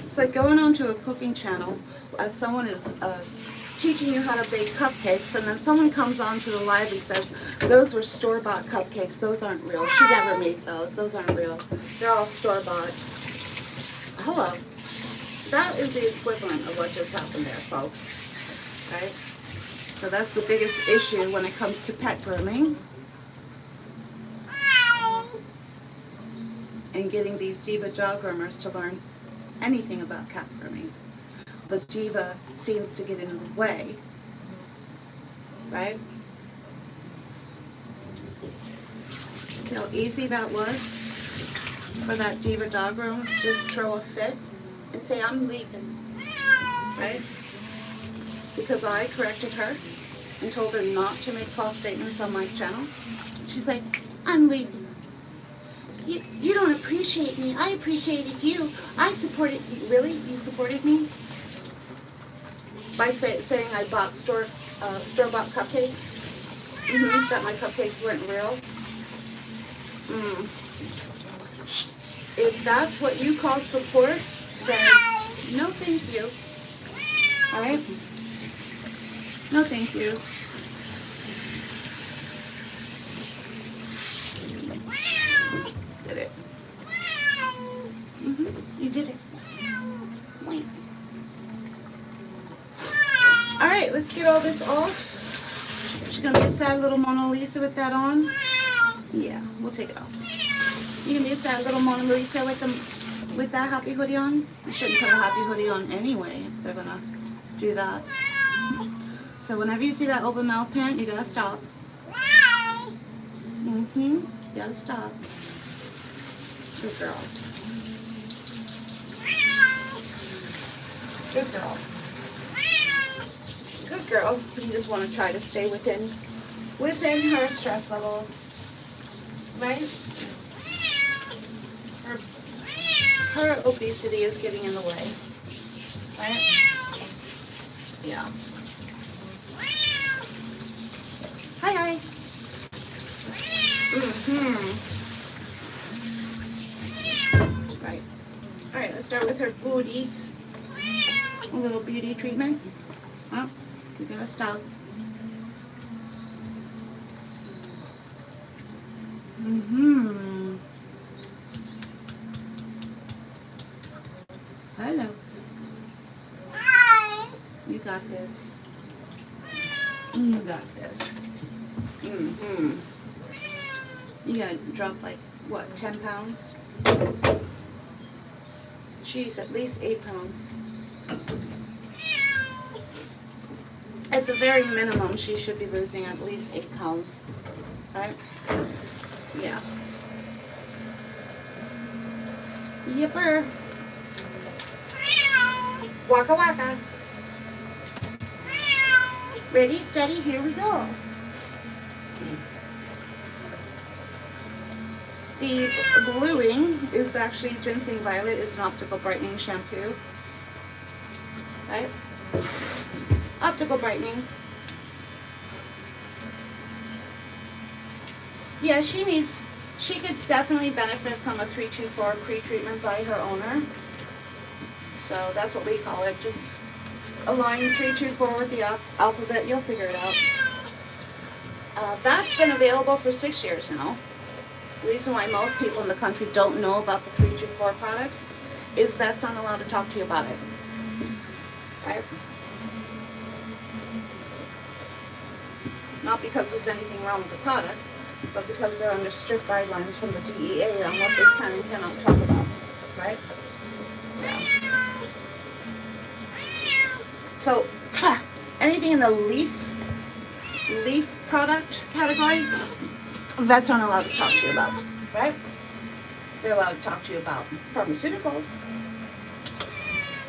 It's like going onto a cooking channel as someone is teaching you how to bake cupcakes, and then someone comes onto the live and says, those were store-bought cupcakes, those aren't real. She never made those. Those aren't real. They're all store-bought. Hello. That is the equivalent of what just happened there, folks. Right? So that's the biggest issue when it comes to pet grooming. And getting these diva dog groomers to learn anything about cat grooming. The diva seems to get in the way, right? See how easy that was for that diva dog groomer to just throw a fit and say, I'm leaving, right? Because I corrected her and told her not to make false statements on my channel. She's like, I'm leaving. You don't appreciate me. I appreciated you. I supported you. Really? You supported me? By saying I bought store-bought cupcakes? That my cupcakes weren't real? If that's what you call support, then no thank you. Alright? No thank you. Did it. You did it. Alright, let's get all this off. She's gonna be a sad little Mona Lisa with that on. Yeah, we'll take it off. You're gonna be a sad little Mona Lisa with that happy hoodie on. You shouldn't put a happy hoodie on anyway if they're gonna do that. So whenever you see that open mouth parent, you gotta stop. You gotta stop. Good girl. Good girl. Good girl. You just want to try to stay within her stress levels, right? Her obesity is getting in the way, right? Yeah. Hi. Right. All right, let's start with her booties. A little beauty treatment. Oh, we gotta stop. Hello. Hi. You got this. You got this. You gotta drop like, what, 10 pounds? She's at least 8 pounds. At the very minimum, she should be losing at least 8 pounds. Right? Yeah. Yipper. Waka waka. Ready, steady, here we go. The bluing is actually ginseng violet. It's an optical brightening shampoo. Right? Optical brightening. Yeah, she could definitely benefit from a 324 pre-treatment by her owner. So that's what we call it. Just align 324 with the alphabet. You'll figure it out. That's been available for 6 years now. The reason why most people in the country don't know about the 324 products is vets aren't allowed to talk to you about it. Right? Not because there's anything wrong with the product, but because they're under strict guidelines from the DEA on what they can and cannot talk about. Right? Yeah. So, anything in the leaf product category, vets aren't allowed to talk to you about, right? They're allowed to talk to you about pharmaceuticals.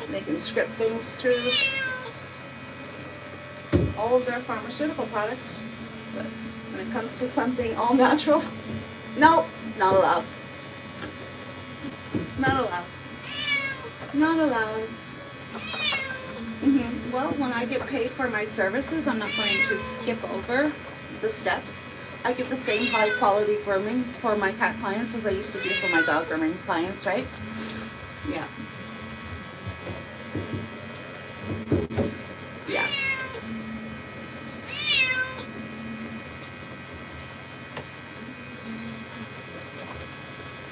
They can script things through all of their pharmaceutical products. But when it comes to something all natural, no, not allowed. Not allowed. Not allowed. Well, when I get paid for my services, I'm not going to skip over the steps. I give the same high quality grooming for my cat clients as I used to do for my dog grooming clients, right? Yeah. Yeah.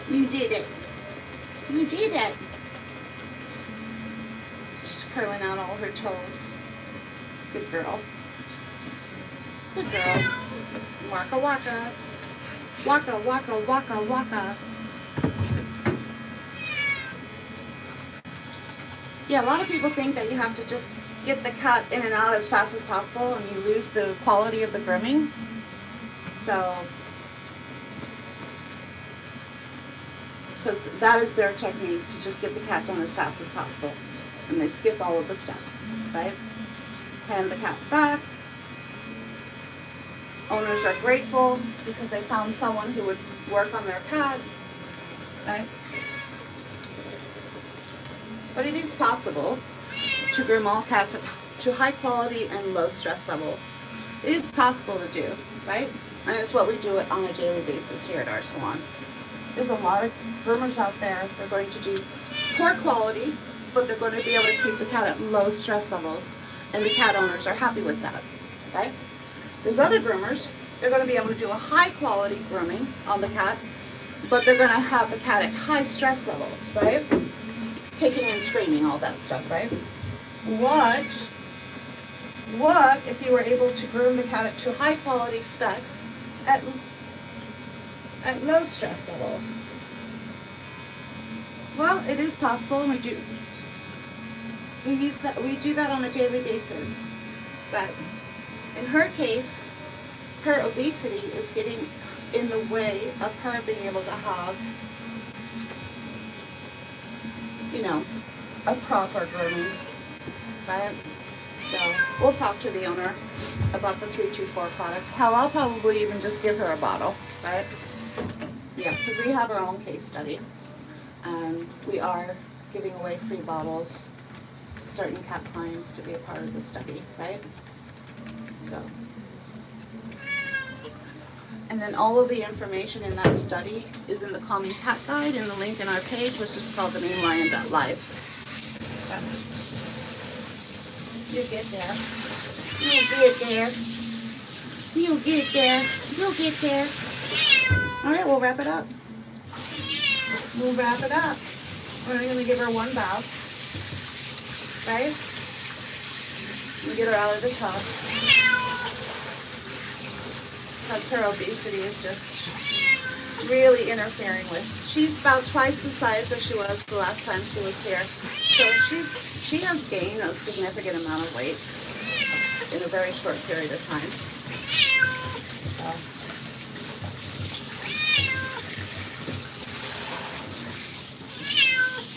You did it. You did it. She's curling out all her toes. Good girl. Good girl. Waka waka. Waka waka waka waka. Yeah, a lot of people think that you have to just get the cat in and out as fast as possible and you lose the quality of the grooming. So, because that is their technique, to just get the cat done as fast as possible. And they skip all of the steps, right? Hand the cat back. Owners are grateful because they found someone who would work on their cat, right? But it is possible to groom all cats to high quality and low stress levels. It is possible to do, right? And it's what we do it on a daily basis here at our salon. There's a lot of groomers out there. They're going to do poor quality, but they're going to be able to keep the cat at low stress levels, and the cat owners are happy with that, right? There's other groomers, they're going to be able to do a high quality grooming on the cat, but they're going to have the cat at high stress levels, right? Kicking and screaming, all that stuff, right? What if you were able to groom the cat to high quality specs at low stress levels? Well, it is possible, and we do that on a daily basis. But in her case, her obesity is getting in the way of her being able to have, you know, a proper grooming, right? So we'll talk to the owner about the 324 products. Hell, I'll probably even just give her a bottle, right? Yeah, because we have our own case study. And we are giving away free bottles to certain cat clients to be a part of the study, right? So. And then all of the information in that study is in the Calming Cat Guide in the link in our page, which is called themainlion.live. You'll get there. You'll get there. You'll get there. You'll get there. All right, we'll wrap it up. We'll wrap it up. We're going to give her one bath, right? We'll get her out of the tub. Because her obesity is just really interfering with. She's about twice the size as she was the last time she was here. So she has gained a significant amount of weight in a very short period of time.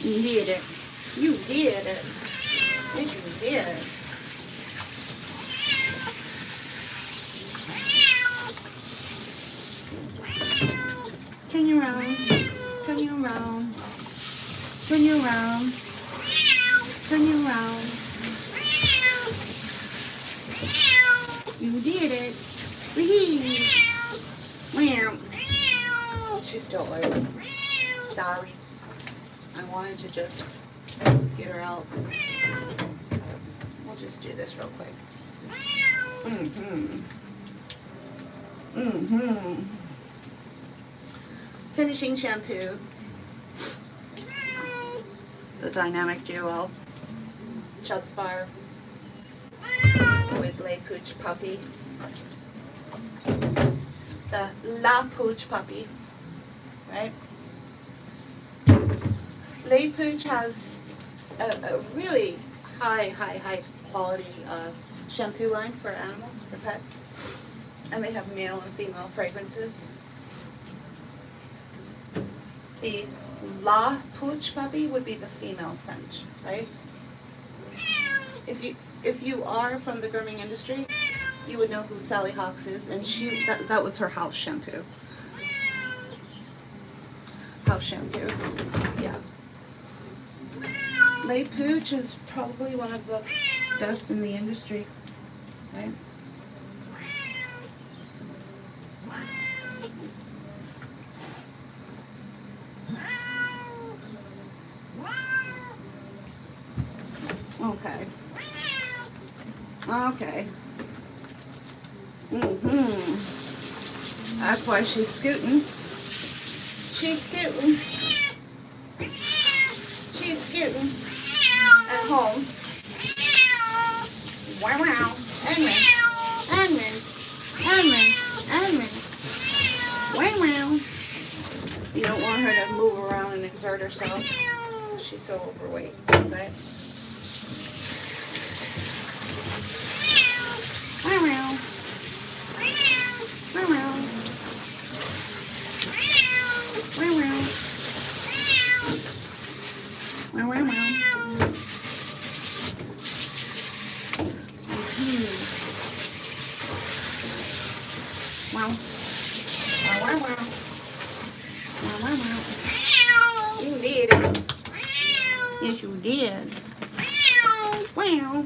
You did it. You did it. Yes, you did. Turn you around. Turn you around. Turn you around. Turn you around. You did it. Wee. She's still oily. Sorry. I wanted to just get her out. We'll just do this real quick. Finishing shampoo. The Dynamic Duo. Chub Spar. With Lay Pooch Puppy. The La Pooch Puppy. Right? Lay Pooch has a really high quality shampoo line for animals, for pets. And they have male and female fragrances. The La Pooch Puppy would be the female scent, right? If you are from the grooming industry, you would know who Sally Hawks is, and that was her house shampoo. House shampoo, yeah. Lay Pooch is probably one of the best in the industry, right? Okay. Okay. That's why she's scooting. She's scooting. She's scooting at home. Wow, wow. Edmund. Wow, wow. You don't want her to move around and exert herself. She's so overweight, right? Wow, wow. Wow, wow. Wow, wow. Wow, wow, wow. Wow. Wow, wow, wow. Wow, wow, wow. You did it. Yes, you did. Wow.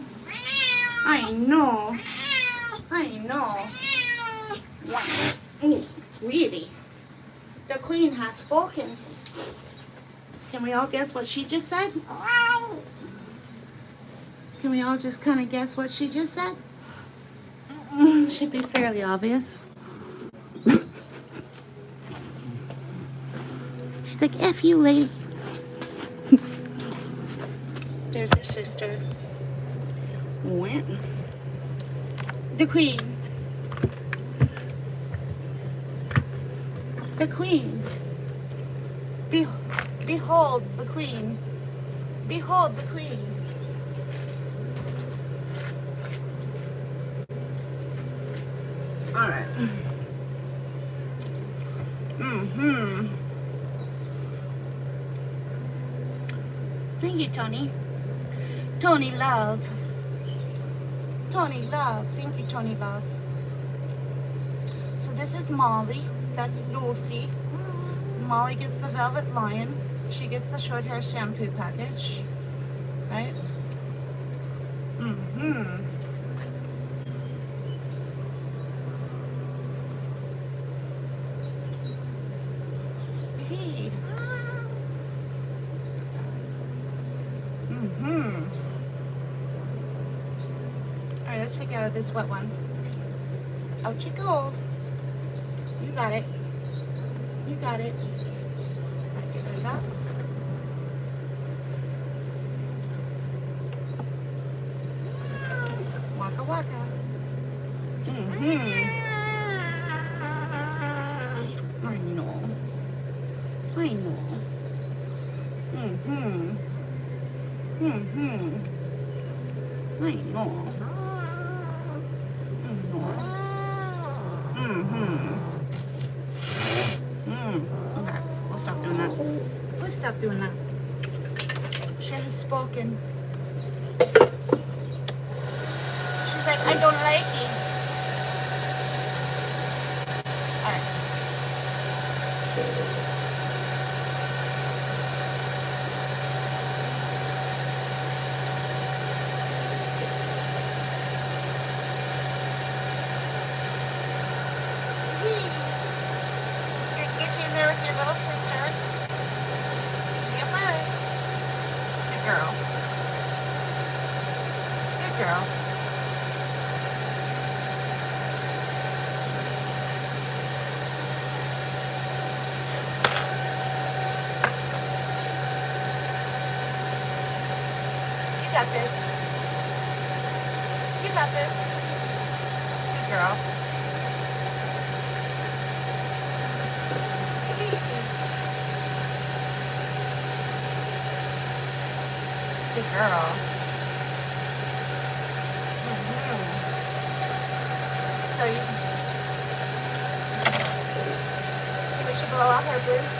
I know. Wow. Ooh, really? The queen has spoken. Can we all guess what she just said? Can we all just kind of guess what she just said? Should be fairly obvious. She's like, F you, lady. There's her sister. The queen. The queen. Behold the queen. Behold the queen. All right. Thank you, Tony. Tony Love. Tony Love. Thank you, Tony Love. So this is Molly. That's Lucy. Molly gets the Velvet Lion. She gets the short hair shampoo package. Right? Mm-hmm. Mm-hmm. Alright, let's take out this wet one. Out you go. You got it. You got it. Alright, get rid of that. Waka waka. Mm-hmm. I know. I know. Mm-hmm. Mm-hmm. I know. I know. Mm-hmm. Okay, we'll stop doing that. We'll stop doing that. She has spoken. She's like, I don't like it. Alright. Get you in there with your little sister. Yeah, bud. Good girl. Good girl. You got this. You got this. Good girl. Good girl. So you think we should blow out her boots?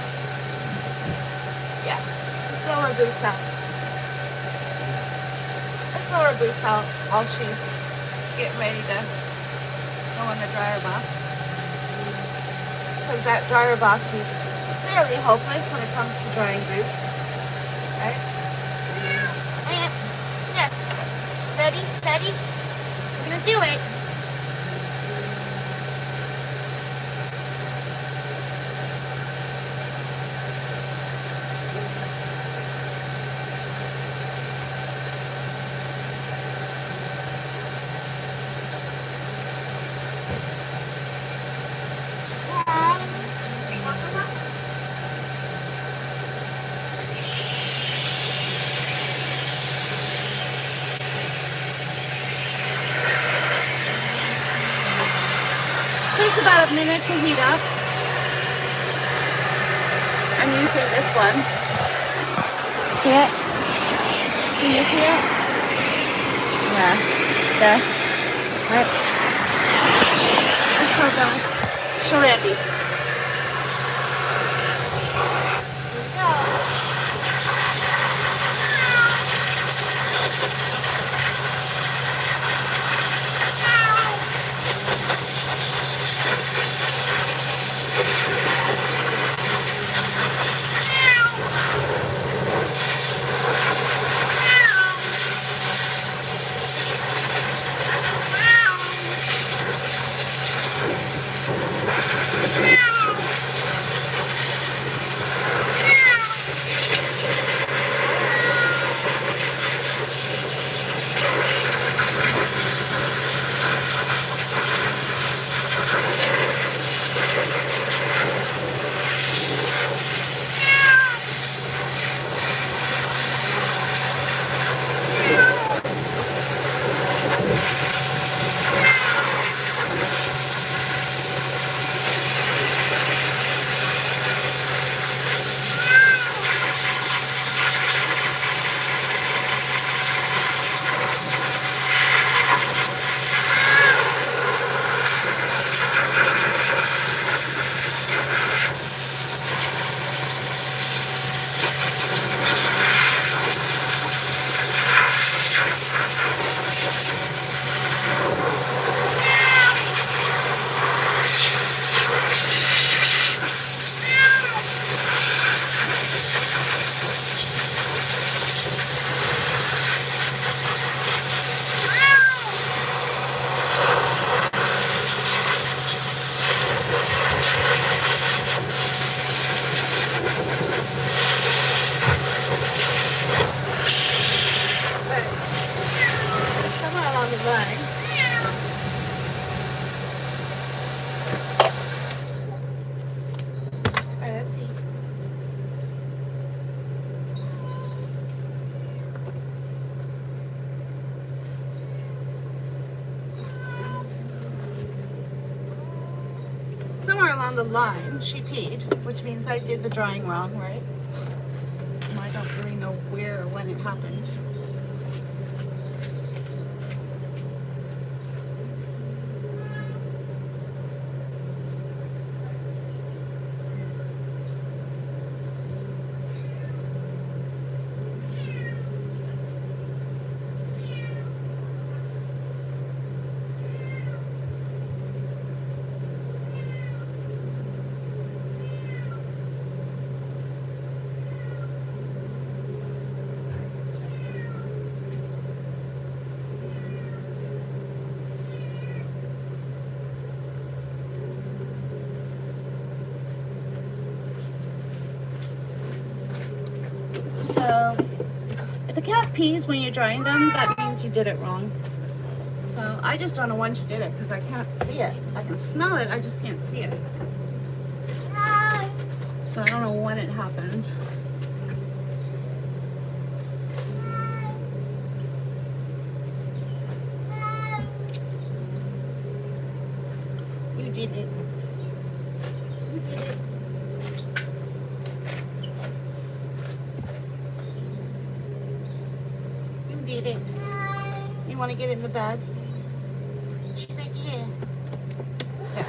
Yeah. Let's blow her boots out. Let's blow her boots out while she's getting ready to go in the dryer box. Because that dryer box is fairly hopeless when it comes to drying boots. Right? Yeah. Ready, steady. We're gonna do it. Takes about a minute to heat up. I'm using this one. See it? Can you see it? Yeah. There. Right. Let's go down. Shalandy. Here we go. somewhere along the line, she peed, which means I did the drying wrong, right? And I don't really know where or when it happened. So, if a cat pees when you're drying them, that means you did it wrong. So, I just don't know when she did it because I can't see it. I can smell it, I just can't see it. So, I don't know when it happened. You did it. You did it. Did it. You want to get in the bed? She's like, yeah. Yeah.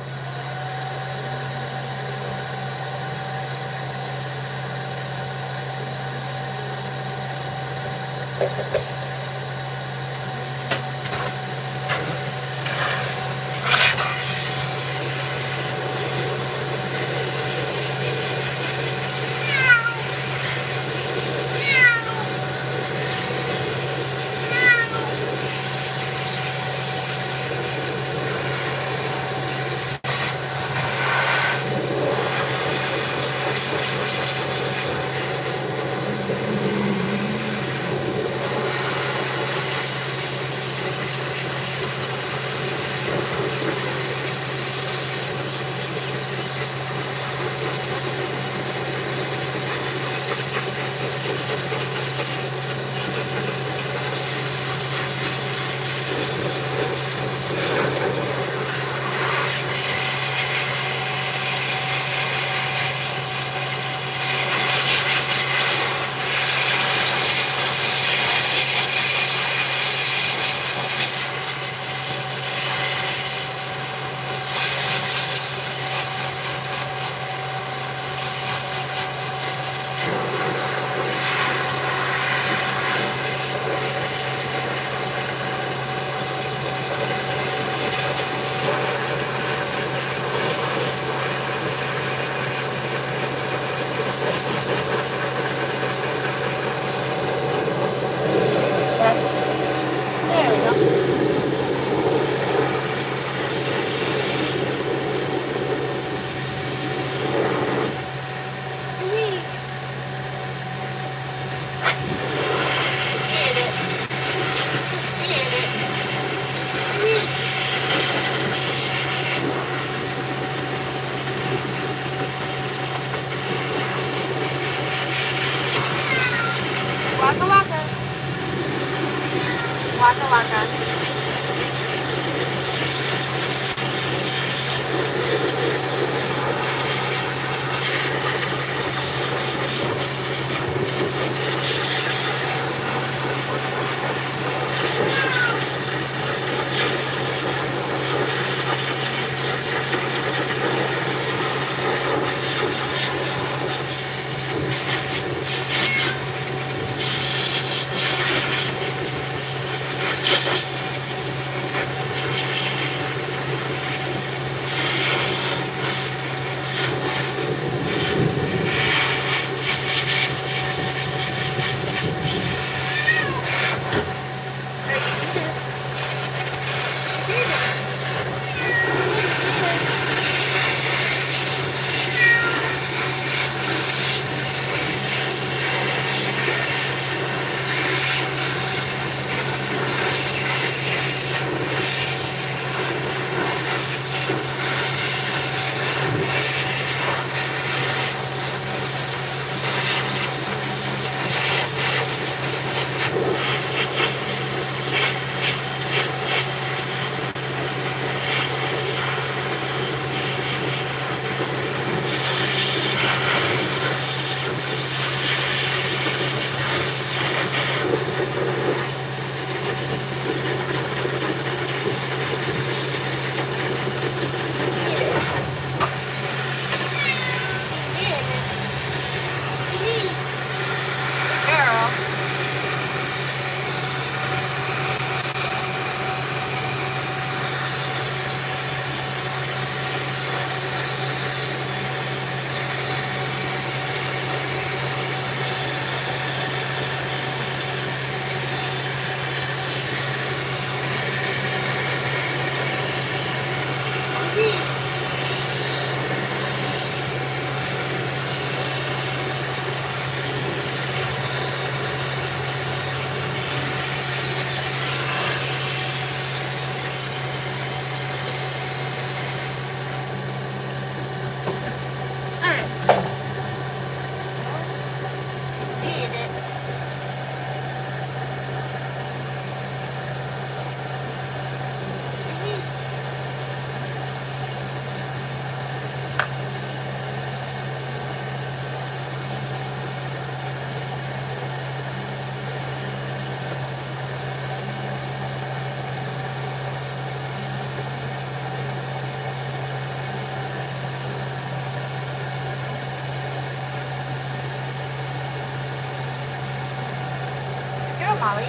Molly.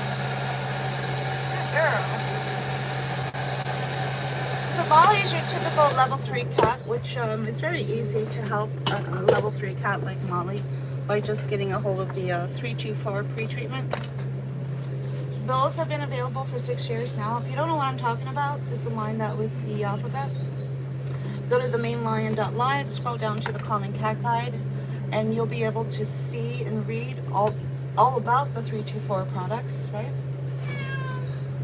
Good girl. So Molly is your typical level 3 cat, which is very easy to help a level 3 cat like Molly by just getting a hold of the 324 pre-treatment. Those have been available for 6 years now. If you don't know what I'm talking about, just align that with the alphabet. Go to the mainlion.live, scroll down to the Common Cat Guide, and you'll be able to see and read all about the 324 products, right?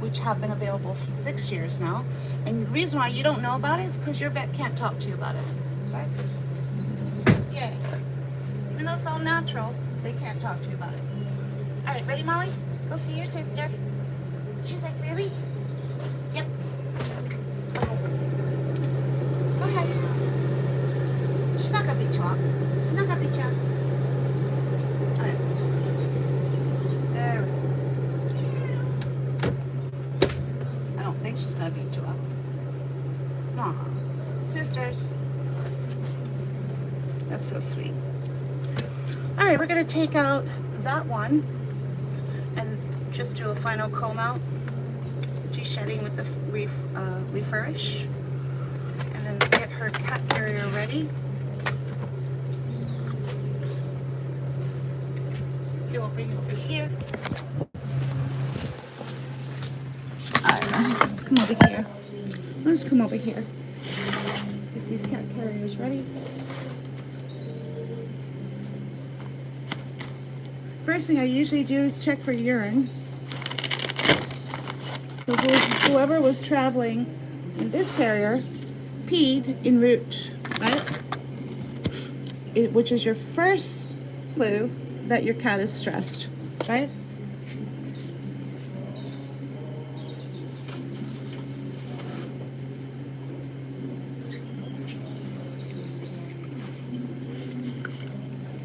Which have been available for 6 years now. And the reason why you don't know about it is because your vet can't talk to you about it, right? Yeah. Even though it's all natural, they can't talk to you about it. All right, ready, Molly? Go see your sister. She's like, really? Yep. Go ahead. She's not gonna beat you up. She's not gonna beat you up. All right. There we go. I don't think she's gonna beat you up. Aw, sisters. That's so sweet. All right, we're gonna take out that one and just do a final comb out, de-shedding with the refurbish, and then get her cat carrier ready. You'll bring it over here. All right, let's come over here. Let's come over here. Get these cat carriers ready. First thing I usually do is check for urine. So whoever was traveling in this carrier peed en route, right? Which is your first clue that your cat is stressed, right?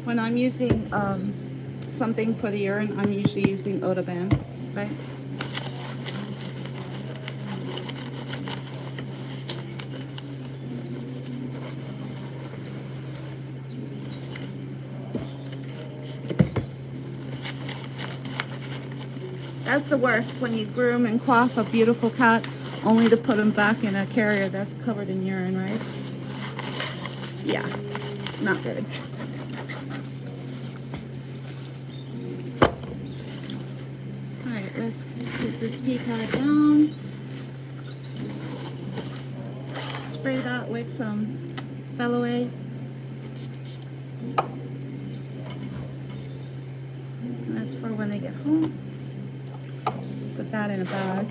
When I'm using something for the urine, I'm usually using Odoban, right? That's the worst, when you groom and coif a beautiful cat, only to put him back in a carrier that's covered in urine, right? Yeah, not good. Alright, let's get this pea pad down. Spray that with some Feline. And that's for when they get home. Let's put that in a bag.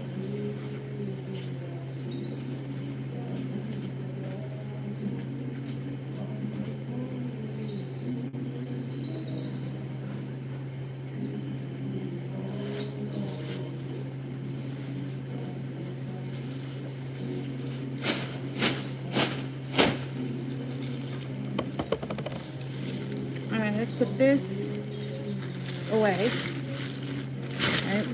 Alright, let's put this away. Right.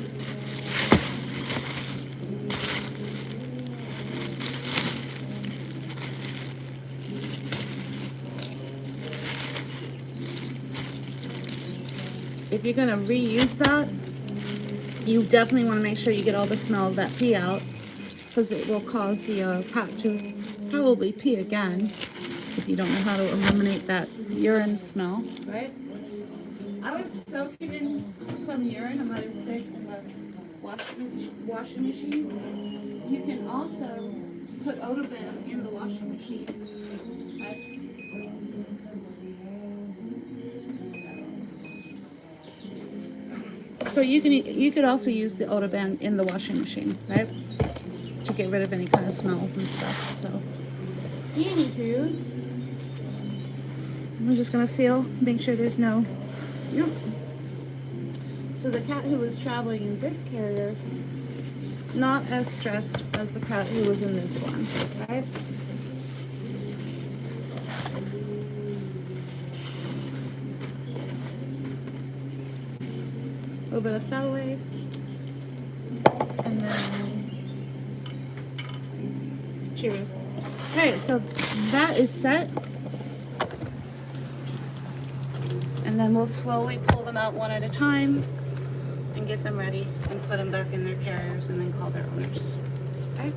If you're going to reuse that, you definitely want to make sure you get all the smell of that pee out, because it will cause the cat to probably pee again if you don't know how to eliminate that urine smell, right? I would soak it in some urine and let it sit in the washing machine. You can also put Odoban in the washing machine, right? So you could also use the Odoban in the washing machine, right? To get rid of any kind of smells and stuff. So, anywho, I'm just gonna make sure there's no. Yep. So the cat who was traveling in this carrier, not as stressed as the cat who was in this one, right? A little bit of Feline, and then cheerio. Okay, so that is set. And then we'll slowly pull them out one at a time and get them ready and put them back in their carriers and then call their owners. Okay?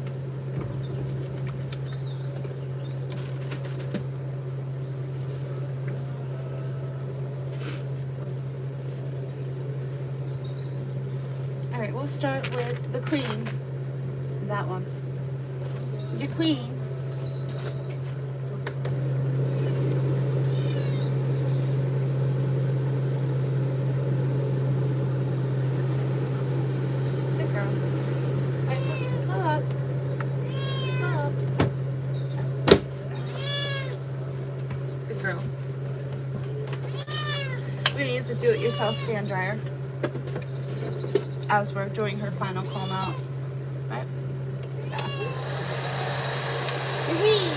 All right, we'll start with the queen. That one. The queen. Good girl. All right, pull up. Pull up. Good girl. We're gonna use the do-it-yourself stand dryer as we're doing her final comb out. Right? Yeah. Wee.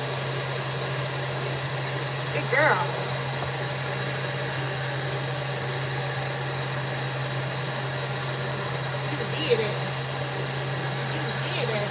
Good girl. You did it. You did it.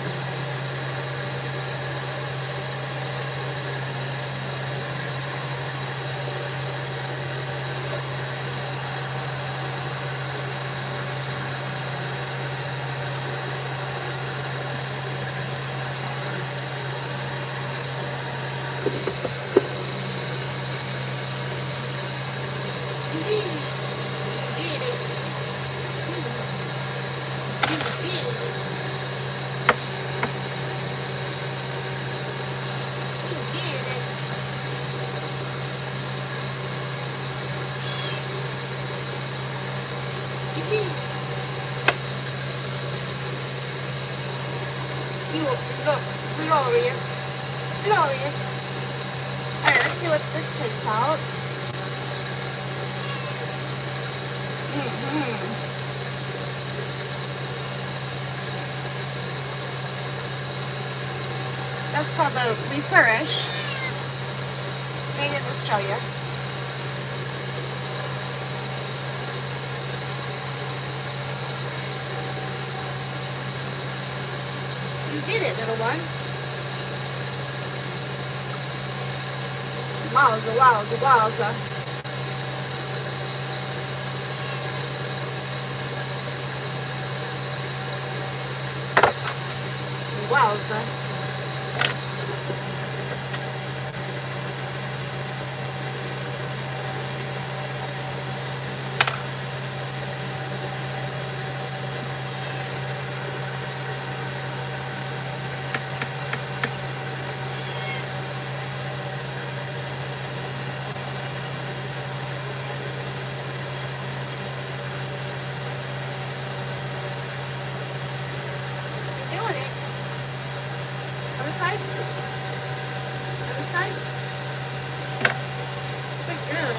You look glorious. Glorious. Alright, let's see what this takes out. That's called the refurbish. Let me just show you. You did it, little one. Wowza, wowza, wowza. Wowza. Other side. Other side. Good girl.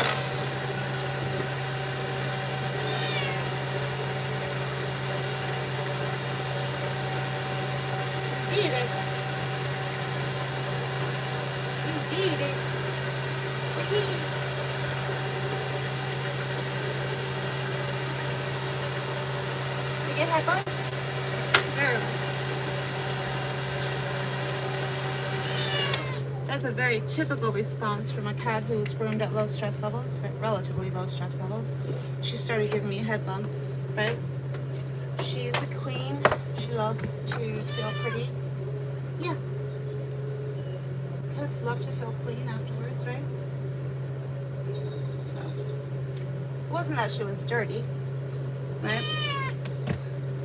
You did it. You did it. You get headlights? Girl. That's a very typical response from a cat who's groomed at low stress levels, but relatively low stress levels. She started giving me head bumps, right? She is a queen. She loves to feel pretty. Yeah. Cats love to feel clean afterwards, right? So, it wasn't that she was dirty, right?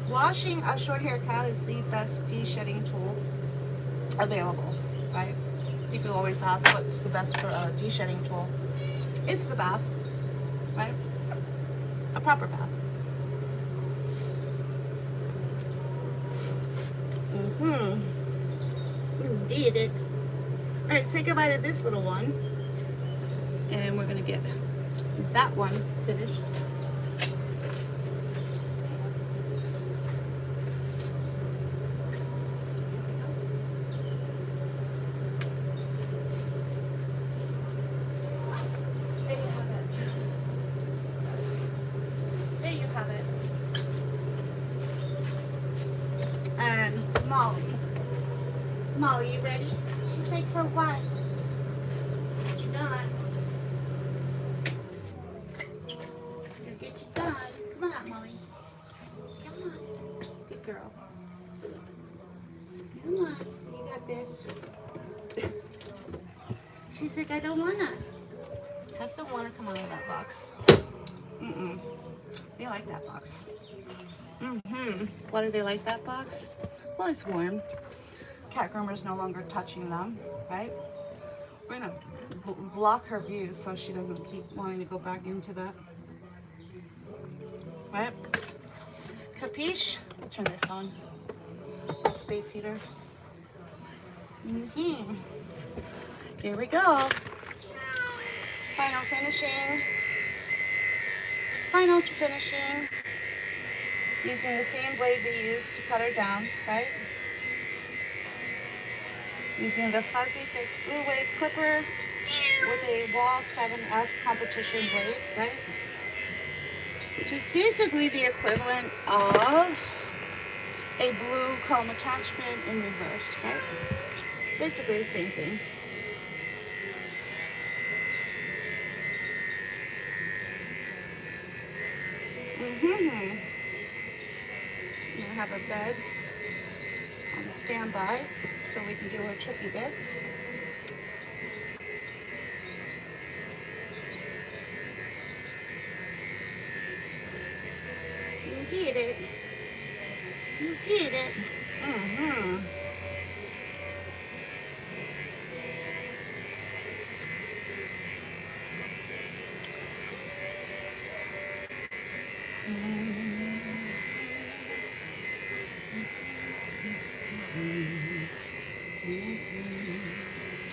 Washing a short hair cat is the best de-shedding tool available, right? People always ask what's the best for a de-shedding tool. It's the bath, right? A proper bath. You did it. All right, say goodbye to this little one. And we're gonna get that one finished. Molly, you ready? She's like, for what? Get you done. Gonna get you done. Come on, Molly. She's like, I don't wanna. Cats don't wanna come out of that box. Mm-mm. They like that box. Why do they like that box? Well, it's warm. Cat groomer's no longer touching them, right? We're gonna block her views so she doesn't keep wanting to go back into that. Right? Capiche? I'll turn this on. Space heater. Here we go. Final finishing. Final finishing. Using the same blade we used to cut her down, right? Using the Fuzzy Fix Blue Wave clipper with a Wall 7F competition blade, right? Which is basically the equivalent of a blue comb attachment in reverse, right? Basically the same thing. We have a bed on standby so we can do our tricky bits. You did it. You did it.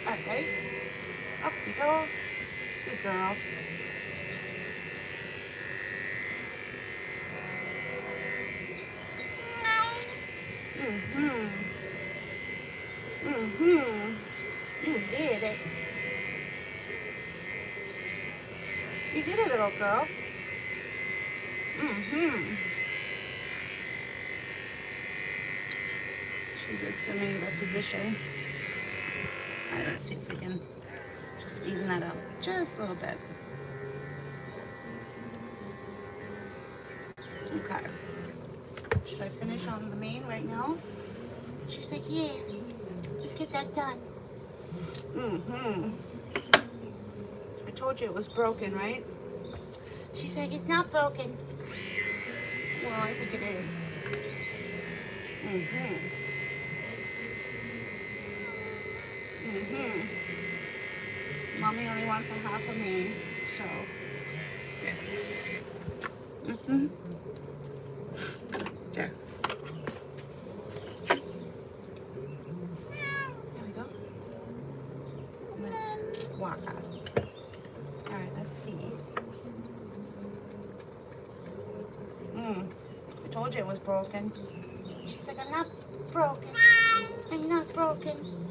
Alright, ready? Up we go. Good girl. You did it. You did it, little girl. She's assuming the position. Alright, let's see if we can just even that up just a little bit. Okay. Should I finish on the mane right now? She's like, yeah, let's get that done. I told you it was broken, right? She's like, it's not broken. Well, I think it is. Mommy only wants a half of me, so. There. There we go. Let's walk out. Alright, let's see. I told you it was broken. She's like, I'm not broken. I'm not broken.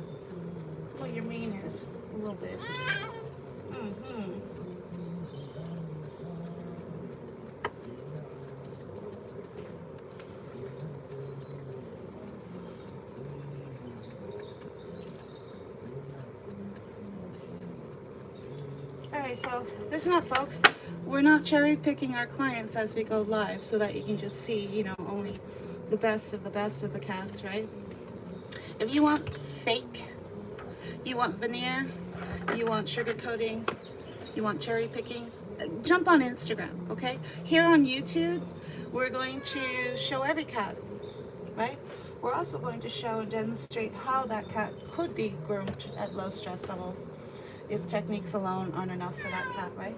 Well, your mane is a little bit. Alright, so listen up, folks. We're not cherry picking our clients as we go live so that you can just see, you know, only the best of the cats, right? If you want fake, you want veneer, you want sugar coating, you want cherry picking, jump on Instagram, okay? Here on YouTube, we're going to show every cat, right? We're also going to show and demonstrate how that cat could be groomed at low stress levels if techniques alone aren't enough for that cat, right?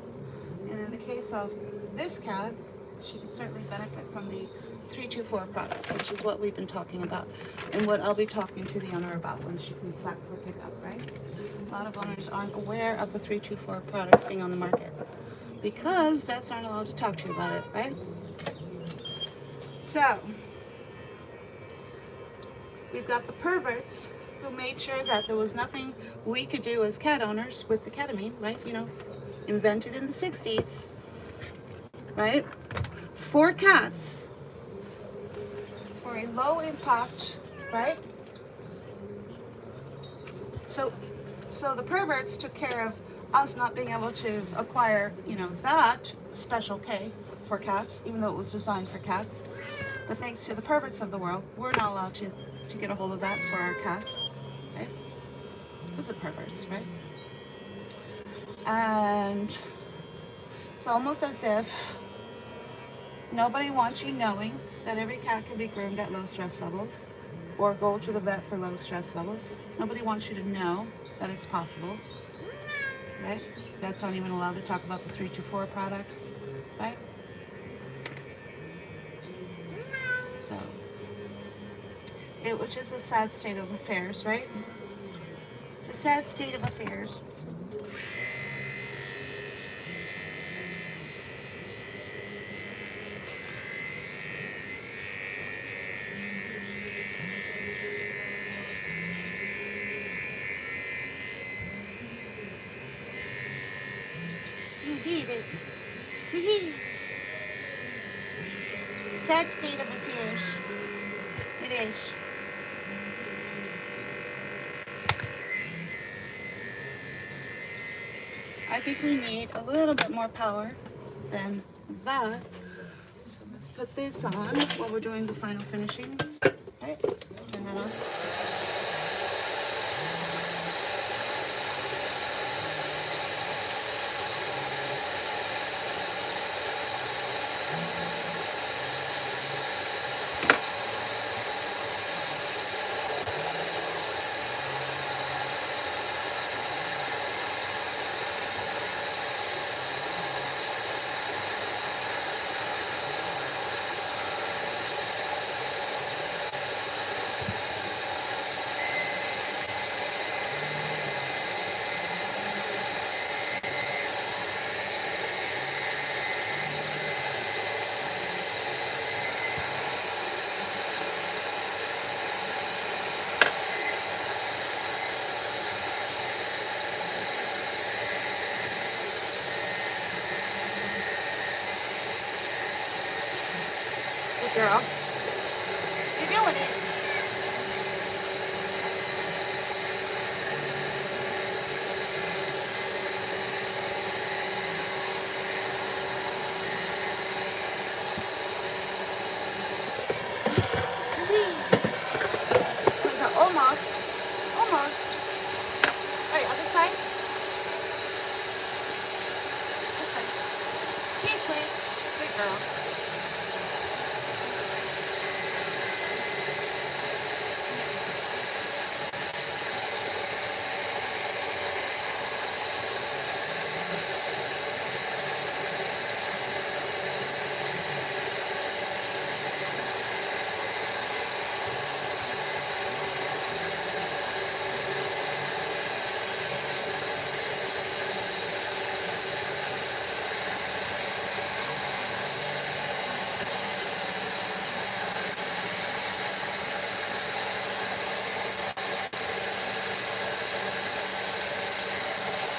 And in the case of this cat, she can certainly benefit from the 324 products, which is what we've been talking about and what I'll be talking to the owner about when she comes back for pickup, right? A lot of owners aren't aware of the 324 products being on the market because vets aren't allowed to talk to you about it, right? So, we've got the perverts who made sure that there was nothing we could do as cat owners with the ketamine, right? You know, invented in the 60s, right? For cats, for a low impact, right? So the perverts took care of us not being able to acquire, you know, that special K for cats, even though it was designed for cats. But thanks to the perverts of the world, we're not allowed to get a hold of that for our cats, right? It was the perverts, right? And it's almost as if nobody wants you knowing that every cat can be groomed at low stress levels or go to the vet for low stress levels. Nobody wants you to know that it's possible, right? Vets aren't even allowed to talk about the 324 products, right? So, which is a sad state of affairs, right? It's a sad state of affairs. Indeed, sad state of affairs. It is. I think we need a little bit more power than that. So let's put this on while we're doing the final finishings. Okay, turn that on. Good girl. You're doing it. Almost. Almost. All right, other side. This way. This way. Good girl.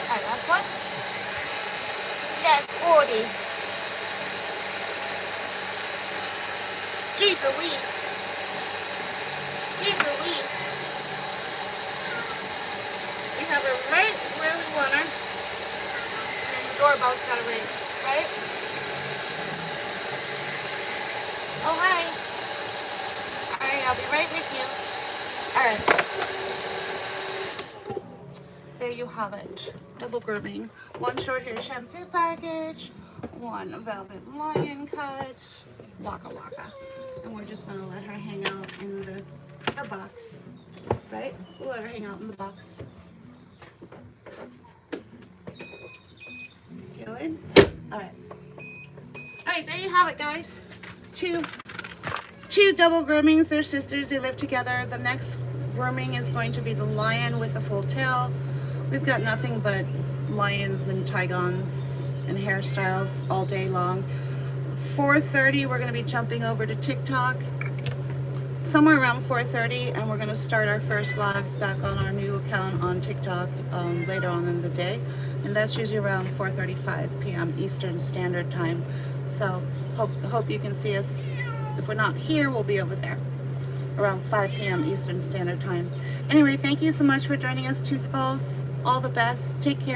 All right, last one. Yes, 40. Jeez Louise. Jeez Louise. We have her right where we want her. And the doorbell's got to ring, right? Oh, hi. All right, I'll be right with you. All right. There you have it. Double grooming. One short hair shampoo package, one velvet lion cut, waka waka. And we're just gonna let her hang out in the box, right? We'll let her hang out in the box. Good? All right. All right, there you have it, guys. Two double groomings. They're sisters. They live together. The next grooming is going to be the lion with a full tail. We've got nothing but lions and tigons and hairstyles all day long. 4:30, we're going to be jumping over to TikTok. Somewhere around 4:30, and we're going to start our first lives back on our new account on TikTok later on in the day. And that's usually around 4:35 p.m. Eastern Standard Time. So hope you can see us. If we're not here, we'll be over there around 5 p.m. Eastern Standard Time. Anyway, thank you so much for joining us, Two Skulls. All the best. Take care.